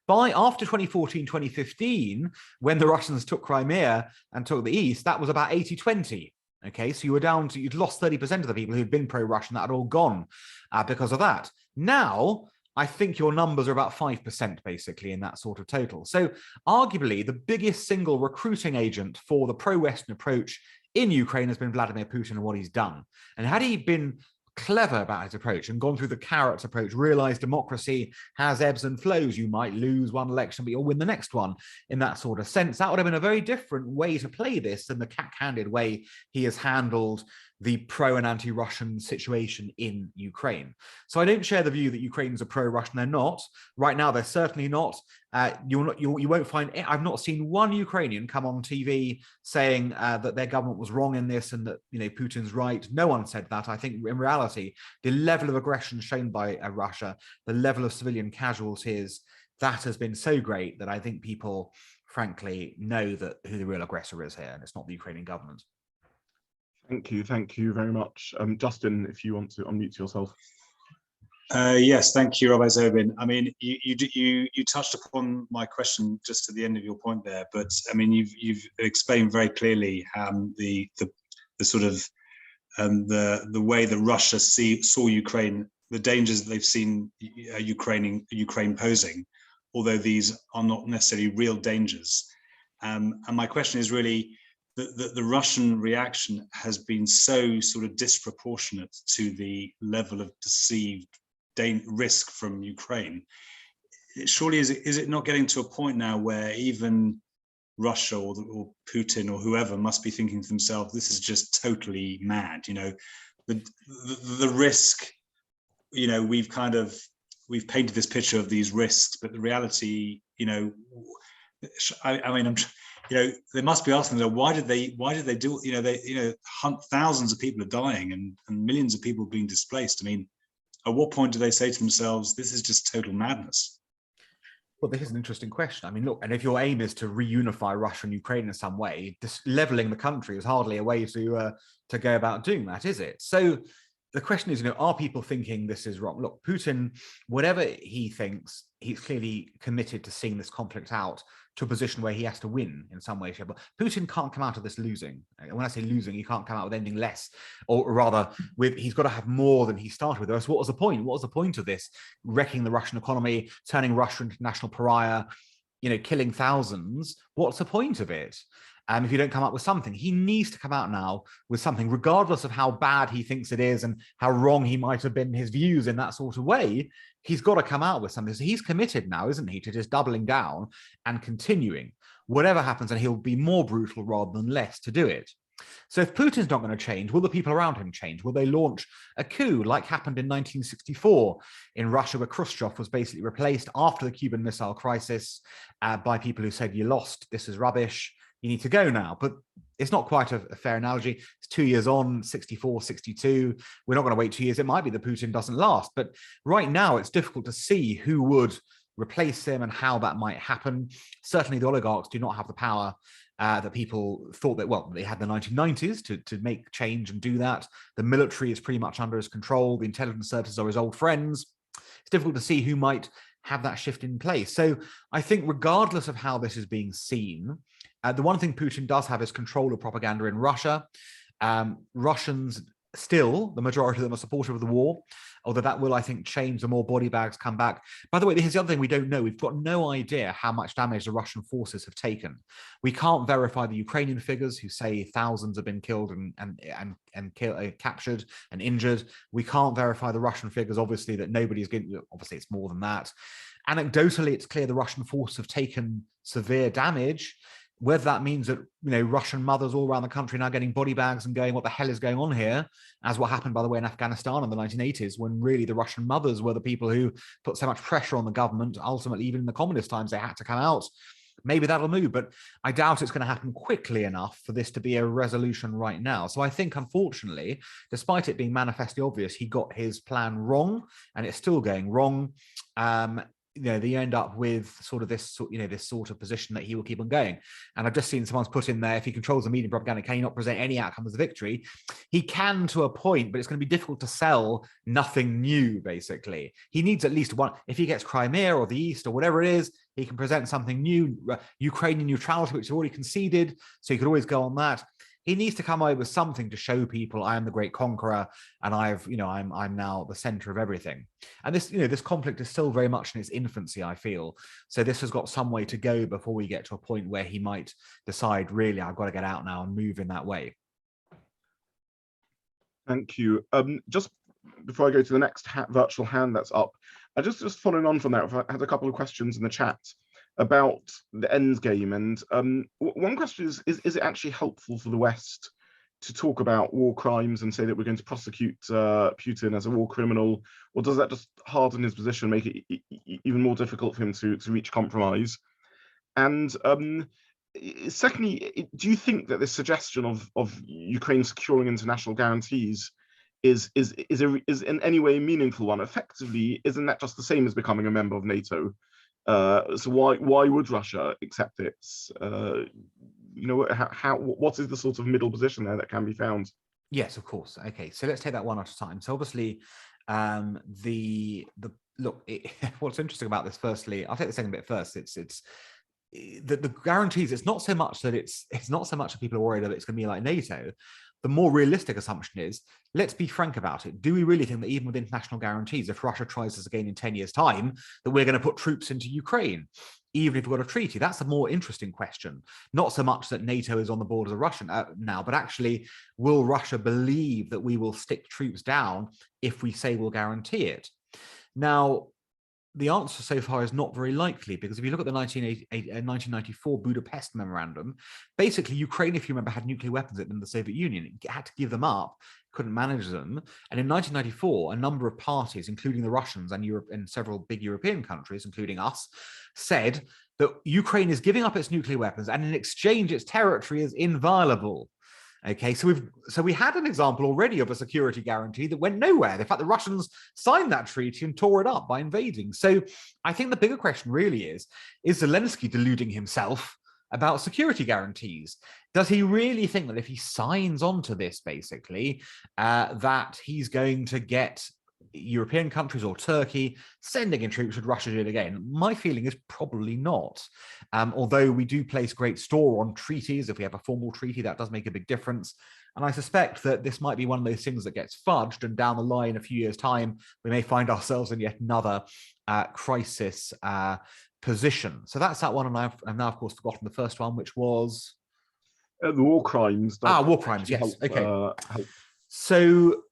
After 2014, 2015, when the Russians took Crimea and took the East, that was about 80-20. Okay, so you were down to, you'd lost 30% of the people who'd been pro-Russian, that had all gone because of that. Now, I think your numbers are about 5% basically in that sort of total. So arguably the biggest single recruiting agent for the pro-Western approach in Ukraine has been Vladimir Putin and what he's done. And had he been clever about his approach and gone through the carrots approach, realized democracy has ebbs and flows, you might lose one election, but you'll win the next one in that sort of sense, that would have been a very different way to play this than the cack-handed way he has handled the pro and anti-Russian situation in Ukraine. So I don't share the view that Ukrainians are pro-Russian. They're not. Right now, they're certainly not. You won't find, I've not seen one Ukrainian come on TV saying that their government was wrong in this and that, Putin's right. No one said that. I think in reality, the level of aggression shown by Russia, the level of civilian casualties, that has been so great that I think people, frankly, know that who the real aggressor is here, and it's not the Ukrainian government. Thank you very much. Justin, if you want to unmute yourself. Yes, thank you, Rabbi Zobin. I mean, you touched upon my question just at the end of your point there, but I mean, you've explained very clearly the sort of the way that Russia saw Ukraine, the dangers that they've seen Ukraine posing, although these are not necessarily real dangers. And my question is really, the Russian reaction has been so sort of disproportionate to the level of perceived risk from Ukraine. Surely is it not getting to a point now where even Russia or Putin or whoever must be thinking to themselves, this is just totally mad? The risk, we've painted this picture of these risks, but the reality, I mean, they must be asking themselves, why did they do, thousands of people are dying and millions of people being displaced. I mean, at what point do they say to themselves, this is just total madness? Well, this is an interesting question. I mean, look, and if your aim is to reunify Russia and Ukraine in some way, leveling the country is hardly a way to go about doing that, is it? So the question is, are people thinking this is wrong? Look, Putin, whatever he thinks, he's clearly committed to seeing this conflict out to a position where he has to win in some way, shape. But Putin can't come out of this losing. And when I say losing, he can't come out with anything less, or rather, he's got to have more than he started with. So what was the point? What was the point of this? Wrecking the Russian economy, turning Russia into national pariah, killing thousands. What's the point of it? If you don't come up with something, he needs to come out now with something, regardless of how bad he thinks it is and how wrong he might have been in his views in that sort of way. He's got to come out with something. So he's committed now, isn't he, to just doubling down and continuing whatever happens, and he'll be more brutal rather than less to do it. So if Putin's not going to change, will the people around him change? Will they launch a coup like happened in 1964 in Russia, where Khrushchev was basically replaced after the Cuban Missile Crisis by people who said, you lost, this is rubbish, you need to go now? But it's not quite a fair analogy. It's 2 years on, 64, 62. We're not going to wait 2 years. It might be that Putin doesn't last. But right now, it's difficult to see who would replace him and how that might happen. Certainly, the oligarchs do not have the power that people thought that, well, they had in the 1990s to make change and do that. The military is pretty much under his control. The intelligence services are his old friends. It's difficult to see who might have that shift in place. So I think regardless of how this is being seen, the one thing Putin does have is control of propaganda in Russia. Russians still, the majority of them are supportive of the war, although that will, I think, change the more body bags come back. By the way, here's the other thing we don't know. We've got no idea how much damage the Russian forces have taken. We can't verify the Ukrainian figures, who say thousands have been killed and captured and injured. We can't verify the Russian figures, obviously, that nobody's getting, obviously it's more than that. Anecdotally, it's clear the Russian forces have taken severe damage. Whether that means that, Russian mothers all around the country now getting body bags and going, what the hell is going on here? As what happened, by the way, in Afghanistan in the 1980s, when really the Russian mothers were the people who put so much pressure on the government. Ultimately, even in the communist times, they had to come out. Maybe that'll move, but I doubt it's going to happen quickly enough for this to be a resolution right now. So I think, unfortunately, despite it being manifestly obvious, he got his plan wrong, and it's still going wrong. They end up with sort of this, this sort of position that he will keep on going. And I've just seen someone's put in there, if he controls the media propaganda, can he not present any outcome as a victory? He can to a point, but it's going to be difficult to sell nothing new, basically. He needs at least one. If he gets Crimea or the East or whatever it is, he can present something new. Ukrainian neutrality, which is already conceded, so he could always go on that. He needs to come away with something to show people, I am the great conqueror, and I'm now the center of everything. And this, this conflict is still very much in its infancy, I feel. So this has got some way to go before we get to a point where he might decide, really, I've got to get out now and move in that way. Thank you. Just before I go to the next virtual hand that's up, I just following on from that, I had a couple of questions in the chat about the end game, and one question is it actually helpful for the West to talk about war crimes and say that we're going to prosecute Putin as a war criminal, or does that just harden his position, make it even more difficult for him to reach compromise? And secondly, do you think that this suggestion of Ukraine securing international guarantees is in any way a meaningful one? Effectively, isn't that just the same as becoming a member of NATO? So why would Russia accept it? What is the sort of middle position there that can be found? Yes, of course. Okay, so let's take that one at a time. So obviously, what's interesting about this? Firstly, I'll take the second bit first. It's the guarantees. It's not so much that people are worried that it's going to be like NATO. The more realistic assumption is, let's be frank about it. Do we really think that even with international guarantees, if Russia tries this again in 10 years' time, that we're going to put troops into Ukraine, even if we've got a treaty? That's the more interesting question. Not so much that NATO is on the borders of Russia now, but actually, will Russia believe that we will stick troops down if we say we'll guarantee it? Now, the answer so far is not very likely, because if you look at the 1994 Budapest Memorandum, basically Ukraine, if you remember, had nuclear weapons in the Soviet Union. It had to give them up couldn't manage them. And in 1994, a number of parties, including the Russians and Europe and several big European countries, including us, said that Ukraine is giving up its nuclear weapons, and in exchange, its territory is inviolable. Okay, so we had an example already of a security guarantee that went nowhere. In fact, the Russians signed that treaty and tore it up by invading. So I think the bigger question really is Zelensky deluding himself about security guarantees? Does he really think that if he signs on to this, basically, that he's going to get European countries or Turkey sending in troops should Russia do it again? My feeling is probably not. Although we do place great store on treaties. If we have a formal treaty, that does make a big difference. And I suspect that this might be one of those things that gets fudged, and down the line, a few years' time, we may find ourselves in yet another crisis position. So that's that one. And I've now, of course, forgotten the first one, which was the war crimes. War crimes. Yes. Okay. So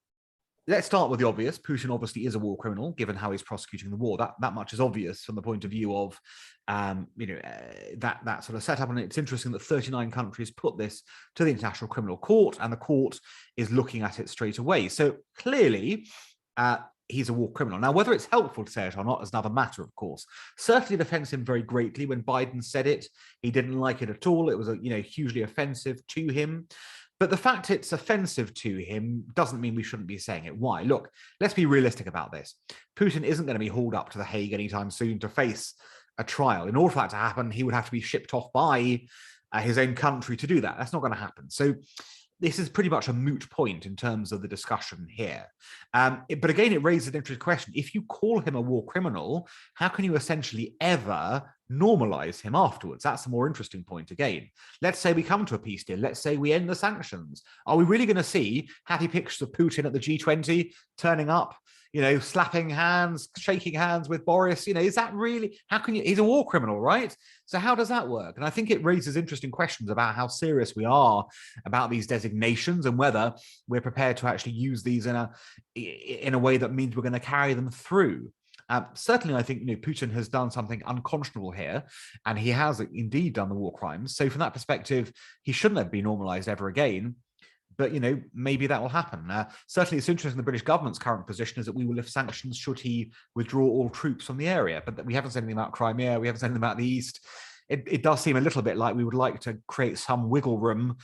let's start with the obvious. Putin obviously is a war criminal, given how he's prosecuting the war. That much is obvious from the point of view of, that sort of setup. And it's interesting that 39 countries put this to the International Criminal Court, and the court is looking at it straight away. So clearly, he's a war criminal. Now, whether it's helpful to say it or not is another matter, of course. Certainly it offends him very greatly. When Biden said it, he didn't like it at all. It was, hugely offensive to him. But the fact it's offensive to him doesn't mean we shouldn't be saying it. Why? Look, let's be realistic about this. Putin isn't going to be hauled up to The Hague anytime soon to face a trial. In order for that to happen, he would have to be shipped off by his own country to do that. That's not going to happen. So this is pretty much a moot point in terms of the discussion here. But again, it raises an interesting question. If you call him a war criminal, how can you essentially ever normalize him afterwards? That's a more interesting point again. Let's say we come to a peace deal. Let's say we end the sanctions. Are we really going to see happy pictures of Putin at the G20 turning up, slapping hands, shaking hands with Boris? Is that really, how can you, he's a war criminal, right? So how does that work? And I think it raises interesting questions about how serious we are about these designations and whether we're prepared to actually use these in a way that means we're going to carry them through. Certainly, I think Putin has done something unconscionable here, and he has indeed done the war crimes. So from that perspective, he shouldn't have been normalized ever again. But, maybe that will happen. Certainly, it's interesting the British government's current position is that we will lift sanctions should he withdraw all troops from the area. But we haven't said anything about Crimea. We haven't said anything about the East. It does seem a little bit like we would like to create some wiggle room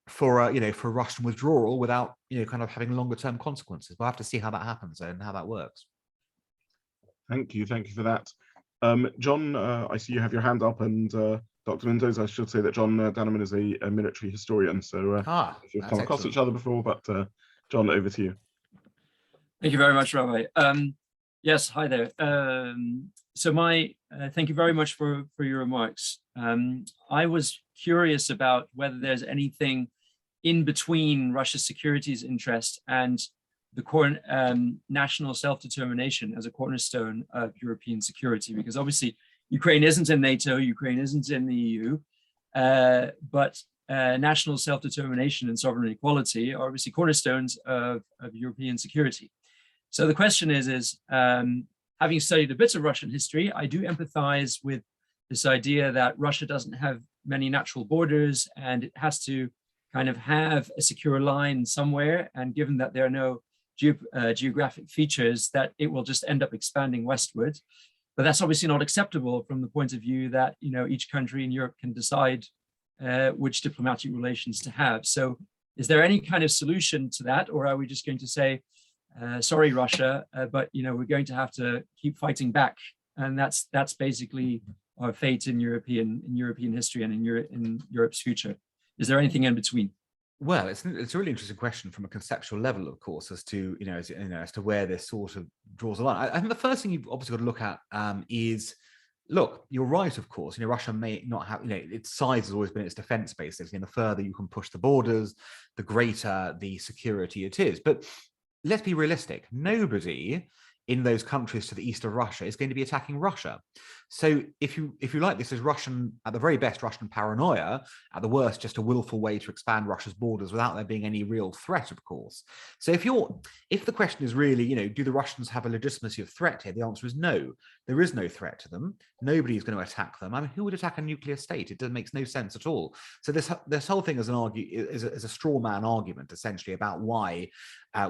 for Russian withdrawal without, kind of having longer term consequences. We'll have to see how that happens and how that works. Thank you for that. John, I see you have your hand up, and Dr. Mendoza, I should say that John Danneman is a military historian, so you've come across each other before, but John, over to you. Thank you very much, Rabbi. Yes, hi there. So thank you very much for your remarks. I was curious about whether there's anything in between Russia's securities interest and the national self-determination as a cornerstone of European security, because obviously Ukraine isn't in NATO, Ukraine isn't in the EU, but national self-determination and sovereign equality are obviously cornerstones of European security. So the question is having studied a bit of Russian history, I do empathize with this idea that Russia doesn't have many natural borders and it has to kind of have a secure line somewhere. And given that there are no geographic features, that it will just end up expanding westward. But that's obviously not acceptable from the point of view that each country in Europe can decide which diplomatic relations to have. So is there any kind of solution to that, or are we just going to say, sorry, Russia, but we're going to have to keep fighting back, and that's basically our fate in European history and in Europe's future? Is there anything in between? Well, it's a really interesting question from a conceptual level, of course, as to as to where this sort of draws a line. I think the first thing you've obviously got to look at is, look, you're right, of course. Russia may not have, its size has always been its defense, basically, and the further you can push the borders, the greater the security it is. But let's be realistic. Nobody in those countries to the east of Russia is going to be attacking Russia. So if you like, this is Russian, at the very best, Russian paranoia, at the worst, just a willful way to expand Russia's borders without there being any real threat, of course. So if the question is really, do the Russians have a legitimacy of threat here? The answer is no. There is no threat to them. Nobody is going to attack them. I mean, who would attack a nuclear state? It makes no sense at all. So this whole thing is a straw man argument, essentially, about why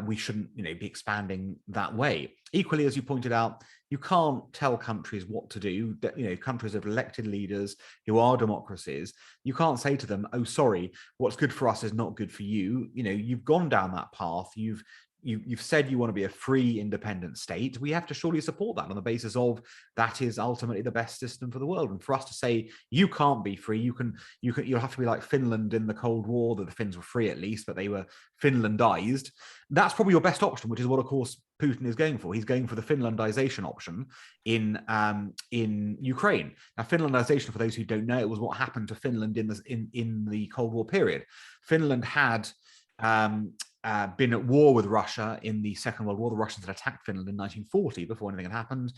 we shouldn't, be expanding that way. Equally, as you pointed out, you can't tell countries what to do. Countries have elected leaders who are democracies. You can't say to them, "Oh, sorry, what's good for us is not good for you." You've gone down that path. You've said you want to be a free, independent state. We have to surely support that on the basis of that is ultimately the best system for the world. And for us to say you can't be free, you'll have to be like Finland in the Cold War, that the Finns were free at least, but they were Finlandized. That's probably your best option, which is what, of course, Putin is going for. He's going for the Finlandization option in Ukraine. Now, Finlandization, for those who don't know, it was what happened to Finland in the Cold War period. Finland had been at war with Russia in the Second World War. The Russians had attacked Finland in 1940 before anything had happened.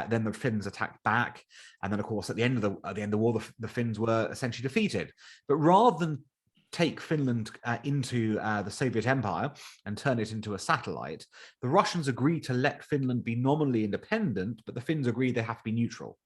Then the Finns attacked back, and then, of course, at the end of the war, the Finns were essentially defeated. But rather than take Finland into the Soviet Empire and turn it into a satellite, the Russians agreed to let Finland be nominally independent, but the Finns agreed they have to be neutral.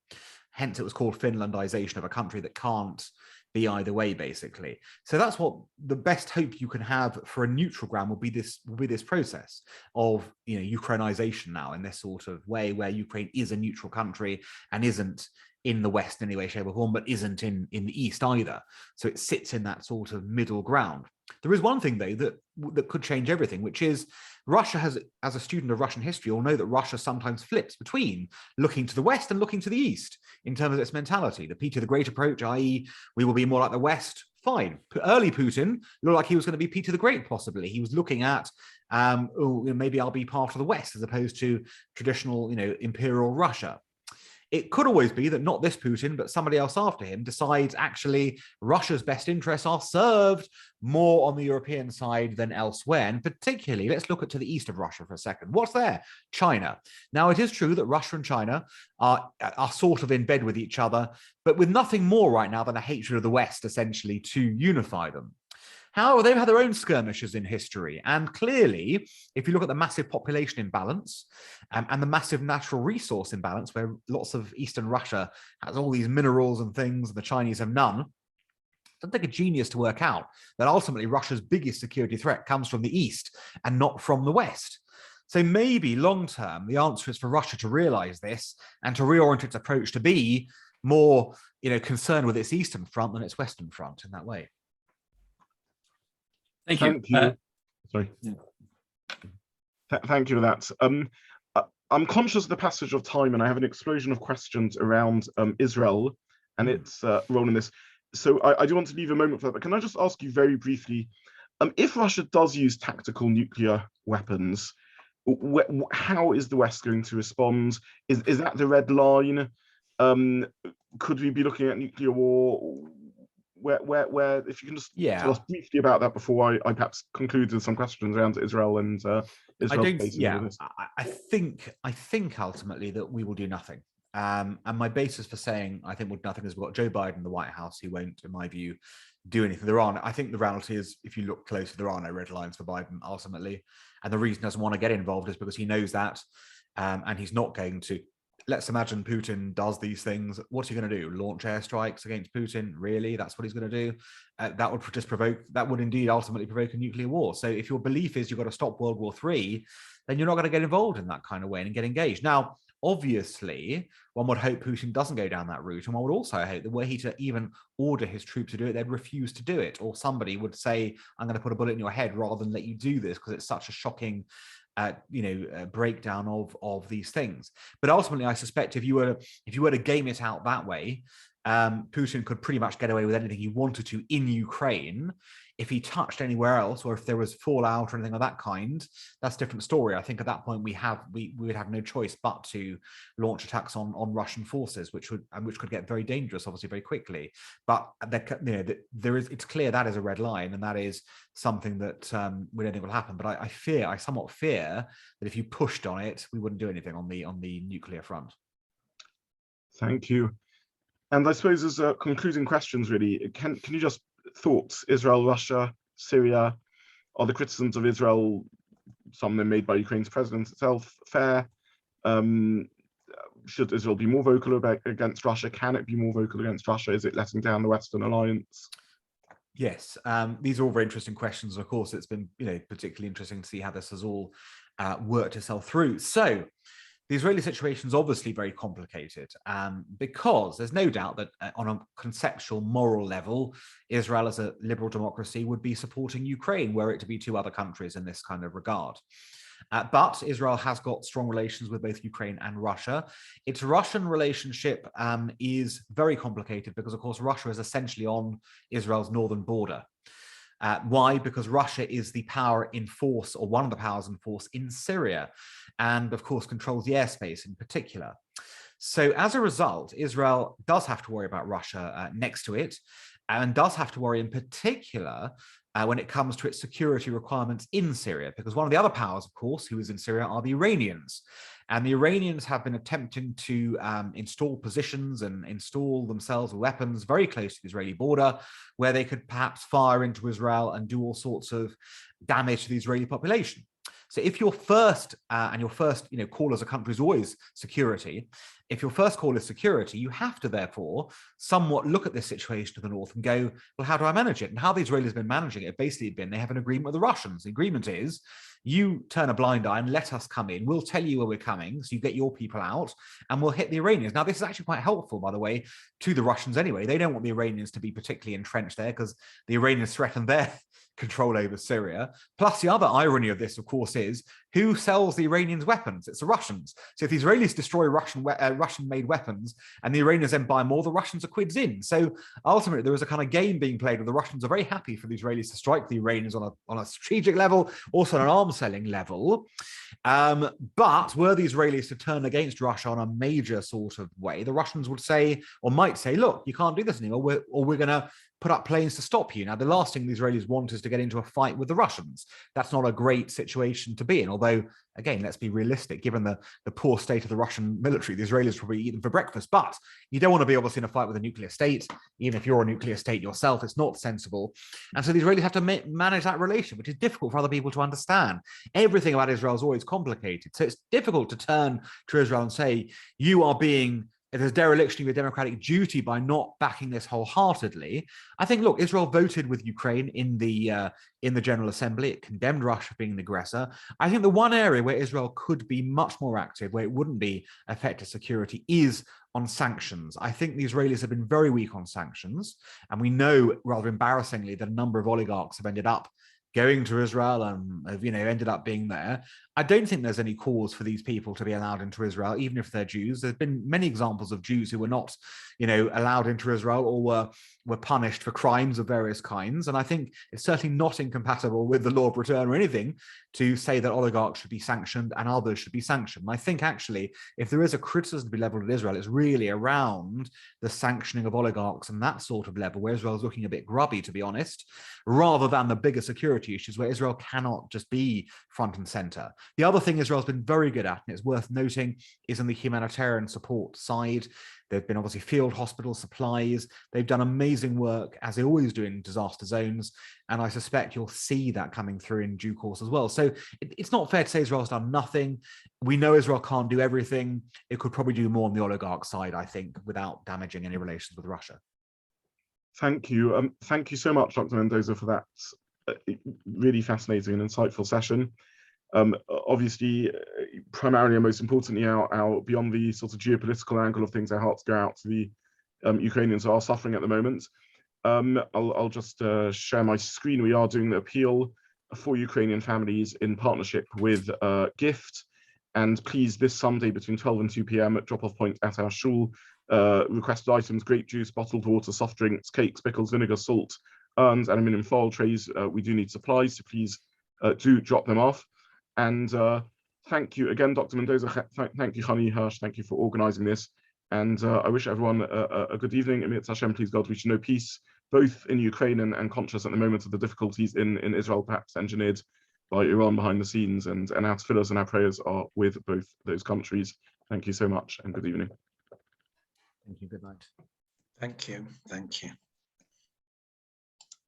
Hence, it was called Finlandization of a country that can't be either way, basically. So that's what the best hope you can have for a neutral ground will be this process of Ukrainization now, in this sort of way where Ukraine is a neutral country and isn't in the West in any way, shape, or form, but isn't in the East either. So it sits in that sort of middle ground. There is one thing, though, that could change everything, which is Russia has, as a student of Russian history, you'll know that Russia sometimes flips between looking to the West and looking to the East in terms of its mentality. The Peter the Great approach, i.e. we will be more like the West, fine. Early Putin looked like he was going to be Peter the Great, possibly. He was looking at, maybe I'll be part of the West as opposed to traditional, imperial Russia. It could always be that not this Putin, but somebody else after him decides actually Russia's best interests are served more on the European side than elsewhere. And particularly, let's look to the east of Russia for a second. What's there? China. Now, it is true that Russia and China are sort of in bed with each other, but with nothing more right now than a hatred of the West, essentially, to unify them. However, they've had their own skirmishes in history. And clearly, if you look at the massive population imbalance and the massive natural resource imbalance, where lots of Eastern Russia has all these minerals and things, and the Chinese have none, it doesn't take a genius to work out that ultimately Russia's biggest security threat comes from the East and not from the West. So maybe long-term, the answer is for Russia to realize this and to reorient its approach to be more, concerned with its Eastern front than its Western front in that way. Thank you. Sorry. Yeah. Thank you for that. I'm conscious of the passage of time, and I have an explosion of questions around Israel and its role in this. So I do want to leave a moment for that. But can I just ask you very briefly, if Russia does use tactical nuclear weapons, how is the West going to respond? Is that the red line? Could we be looking at nuclear war? Where if you can just tell us briefly about that before I perhaps conclude with some questions around Israel and Israel. I think ultimately that we will do nothing. And my basis for saying I think we'll do nothing is we've got Joe Biden in the White House who won't, in my view, do anything. I think the reality is, if you look closer, there are no red lines for Biden ultimately. And the reason he doesn't want to get involved is because he knows that, and he's not going to. Let's imagine Putin does these things. What's he going to do? Launch airstrikes against Putin? Really? That's what he's going to do? That would indeed ultimately provoke a nuclear war. So if your belief is you've got to stop World War III, then you're not going to get involved in that kind of way and get engaged. Now, obviously, one would hope Putin doesn't go down that route. And one would also hope that were he to even order his troops to do it, they'd refuse to do it. Or somebody would say, I'm going to put a bullet in your head rather than let you do this because it's such a shocking breakdown of these things. But ultimately, I suspect if you were to game it out that way, Putin could pretty much get away with anything he wanted to in Ukraine. If he touched anywhere else, or if there was fallout or anything of that kind, that's a different story. I think at that point we would have no choice but to launch attacks on Russian forces, which could get very dangerous, obviously, very quickly. But it's clear that is a red line, and that is something that we don't think will happen. But I somewhat fear that if you pushed on it, we wouldn't do anything on the nuclear front. Thank you. And I suppose as concluding questions, really, can you just thoughts, Israel, Russia, Syria, are the criticisms of Israel, some of them made by Ukraine's president itself, fair? Should Israel be more vocal against Russia? Can it be more vocal against Russia? Is it letting down the Western alliance? Yes, these are all very interesting questions. Of course, it's been particularly interesting to see how this has all worked itself through. So the Israeli situation is obviously very complicated because there's no doubt that on a conceptual moral level, Israel as a liberal democracy would be supporting Ukraine were it to be two other countries in this kind of regard. But Israel has got strong relations with both Ukraine and Russia. Its Russian relationship is very complicated because, of course, Russia is essentially on Israel's northern border. Why? Because Russia is the power in force, or one of the powers in force, in Syria, and of course controls the airspace in particular. So as a result, Israel does have to worry about Russia next to it, and does have to worry in particular when it comes to its security requirements in Syria, because one of the other powers, of course, who is in Syria are the Iranians. And the Iranians have been attempting to install positions and install themselves with weapons very close to the Israeli border, where they could perhaps fire into Israel and do all sorts of damage to the Israeli population. So if your first call as a country is always security, if your first call is security, you have to therefore somewhat look at this situation to the north and go, well, how do I manage it? And how the Israelis have been managing it, basically been they have an agreement with the Russians. The agreement is you turn a blind eye and let us come in. We'll tell you where we're coming, so you get your people out, and we'll hit the Iranians. Now, this is actually quite helpful, by the way, to the Russians anyway. They don't want the Iranians to be particularly entrenched there because the Iranians threaten their control over Syria. Plus, the other irony of this, of course, is who sells the Iranians weapons? It's the Russians. So if the Israelis destroy Russian-made weapons and the Iranians then buy more, the Russians are quids in. So ultimately, there is a kind of game being played where the Russians are very happy for the Israelis to strike the Iranians on a strategic level, also on an arms selling level. But were the Israelis to turn against Russia on a major sort of way, the Russians would say, or might say, look, you can't do this anymore, or we're going to put up planes to stop you. Now, the last thing the Israelis want is to get into a fight with the Russians. That's not a great situation to be in. Although, again, let's be realistic, given the poor state of the Russian military, the Israelis probably eat them for breakfast. But you don't want to be obviously in a fight with a nuclear state. Even if you're a nuclear state yourself, it's not sensible. And so the Israelis have to manage that relation, which is difficult for other people to understand. Everything about Israel is always complicated. So it's difficult to turn to Israel and say, you are being there's dereliction of your democratic duty by not backing this wholeheartedly. I think, look, Israel voted with Ukraine in the General Assembly. It condemned Russia for being the aggressor. I think the one area where Israel could be much more active, where it wouldn't be effective security, is on sanctions. I think the Israelis have been very weak on sanctions, and we know, rather embarrassingly, that a number of oligarchs have ended up going to Israel and have, ended up being there. I don't think there's any cause for these people to be allowed into Israel, even if they're Jews. There's been many examples of Jews who were not, allowed into Israel or were punished for crimes of various kinds. And I think it's certainly not incompatible with the law of return or anything to say that oligarchs should be sanctioned and others should be sanctioned. And I think actually, if there is a criticism to be leveled at Israel, it's really around the sanctioning of oligarchs and that sort of level, where Israel's looking a bit grubby, to be honest, rather than the bigger security issues where Israel cannot just be front and center. The other thing Israel's been very good at, and it's worth noting, is on the humanitarian support side. They've been obviously field hospital supplies. They've done amazing work, as they always do in disaster zones. And I suspect you'll see that coming through in due course as well. So it's not fair to say Israel's done nothing. We know Israel can't do everything. It could probably do more on the oligarch side, I think, without damaging any relations with Russia. Thank you. Thank you so much, Dr. Mendoza, for that really fascinating and insightful session. Obviously, primarily and most importantly, our beyond the sort of geopolitical angle of things, our hearts go out to the Ukrainians who are suffering at the moment. I'll just share my screen. We are doing the appeal for Ukrainian families in partnership with GIFT. And please, this Sunday between 12 and 2 p.m. at drop-off point at our shul, requested items: grape juice, bottled water, soft drinks, cakes, pickles, vinegar, salt, urns, aluminium foil trays. We do need supplies, so please do drop them off. And thank you again, Dr. Mendoza. Thank you, Hani Hirsch. Thank you for organizing this. And I wish everyone a good evening. Emir Hashem, please God, we should know peace, both in Ukraine and conscious at the moment of the difficulties in Israel, perhaps engineered by Iran behind the scenes. And our tefillahs and our prayers are with both those countries. Thank you so much and good evening. Thank you. Good night. Thank you. Thank you.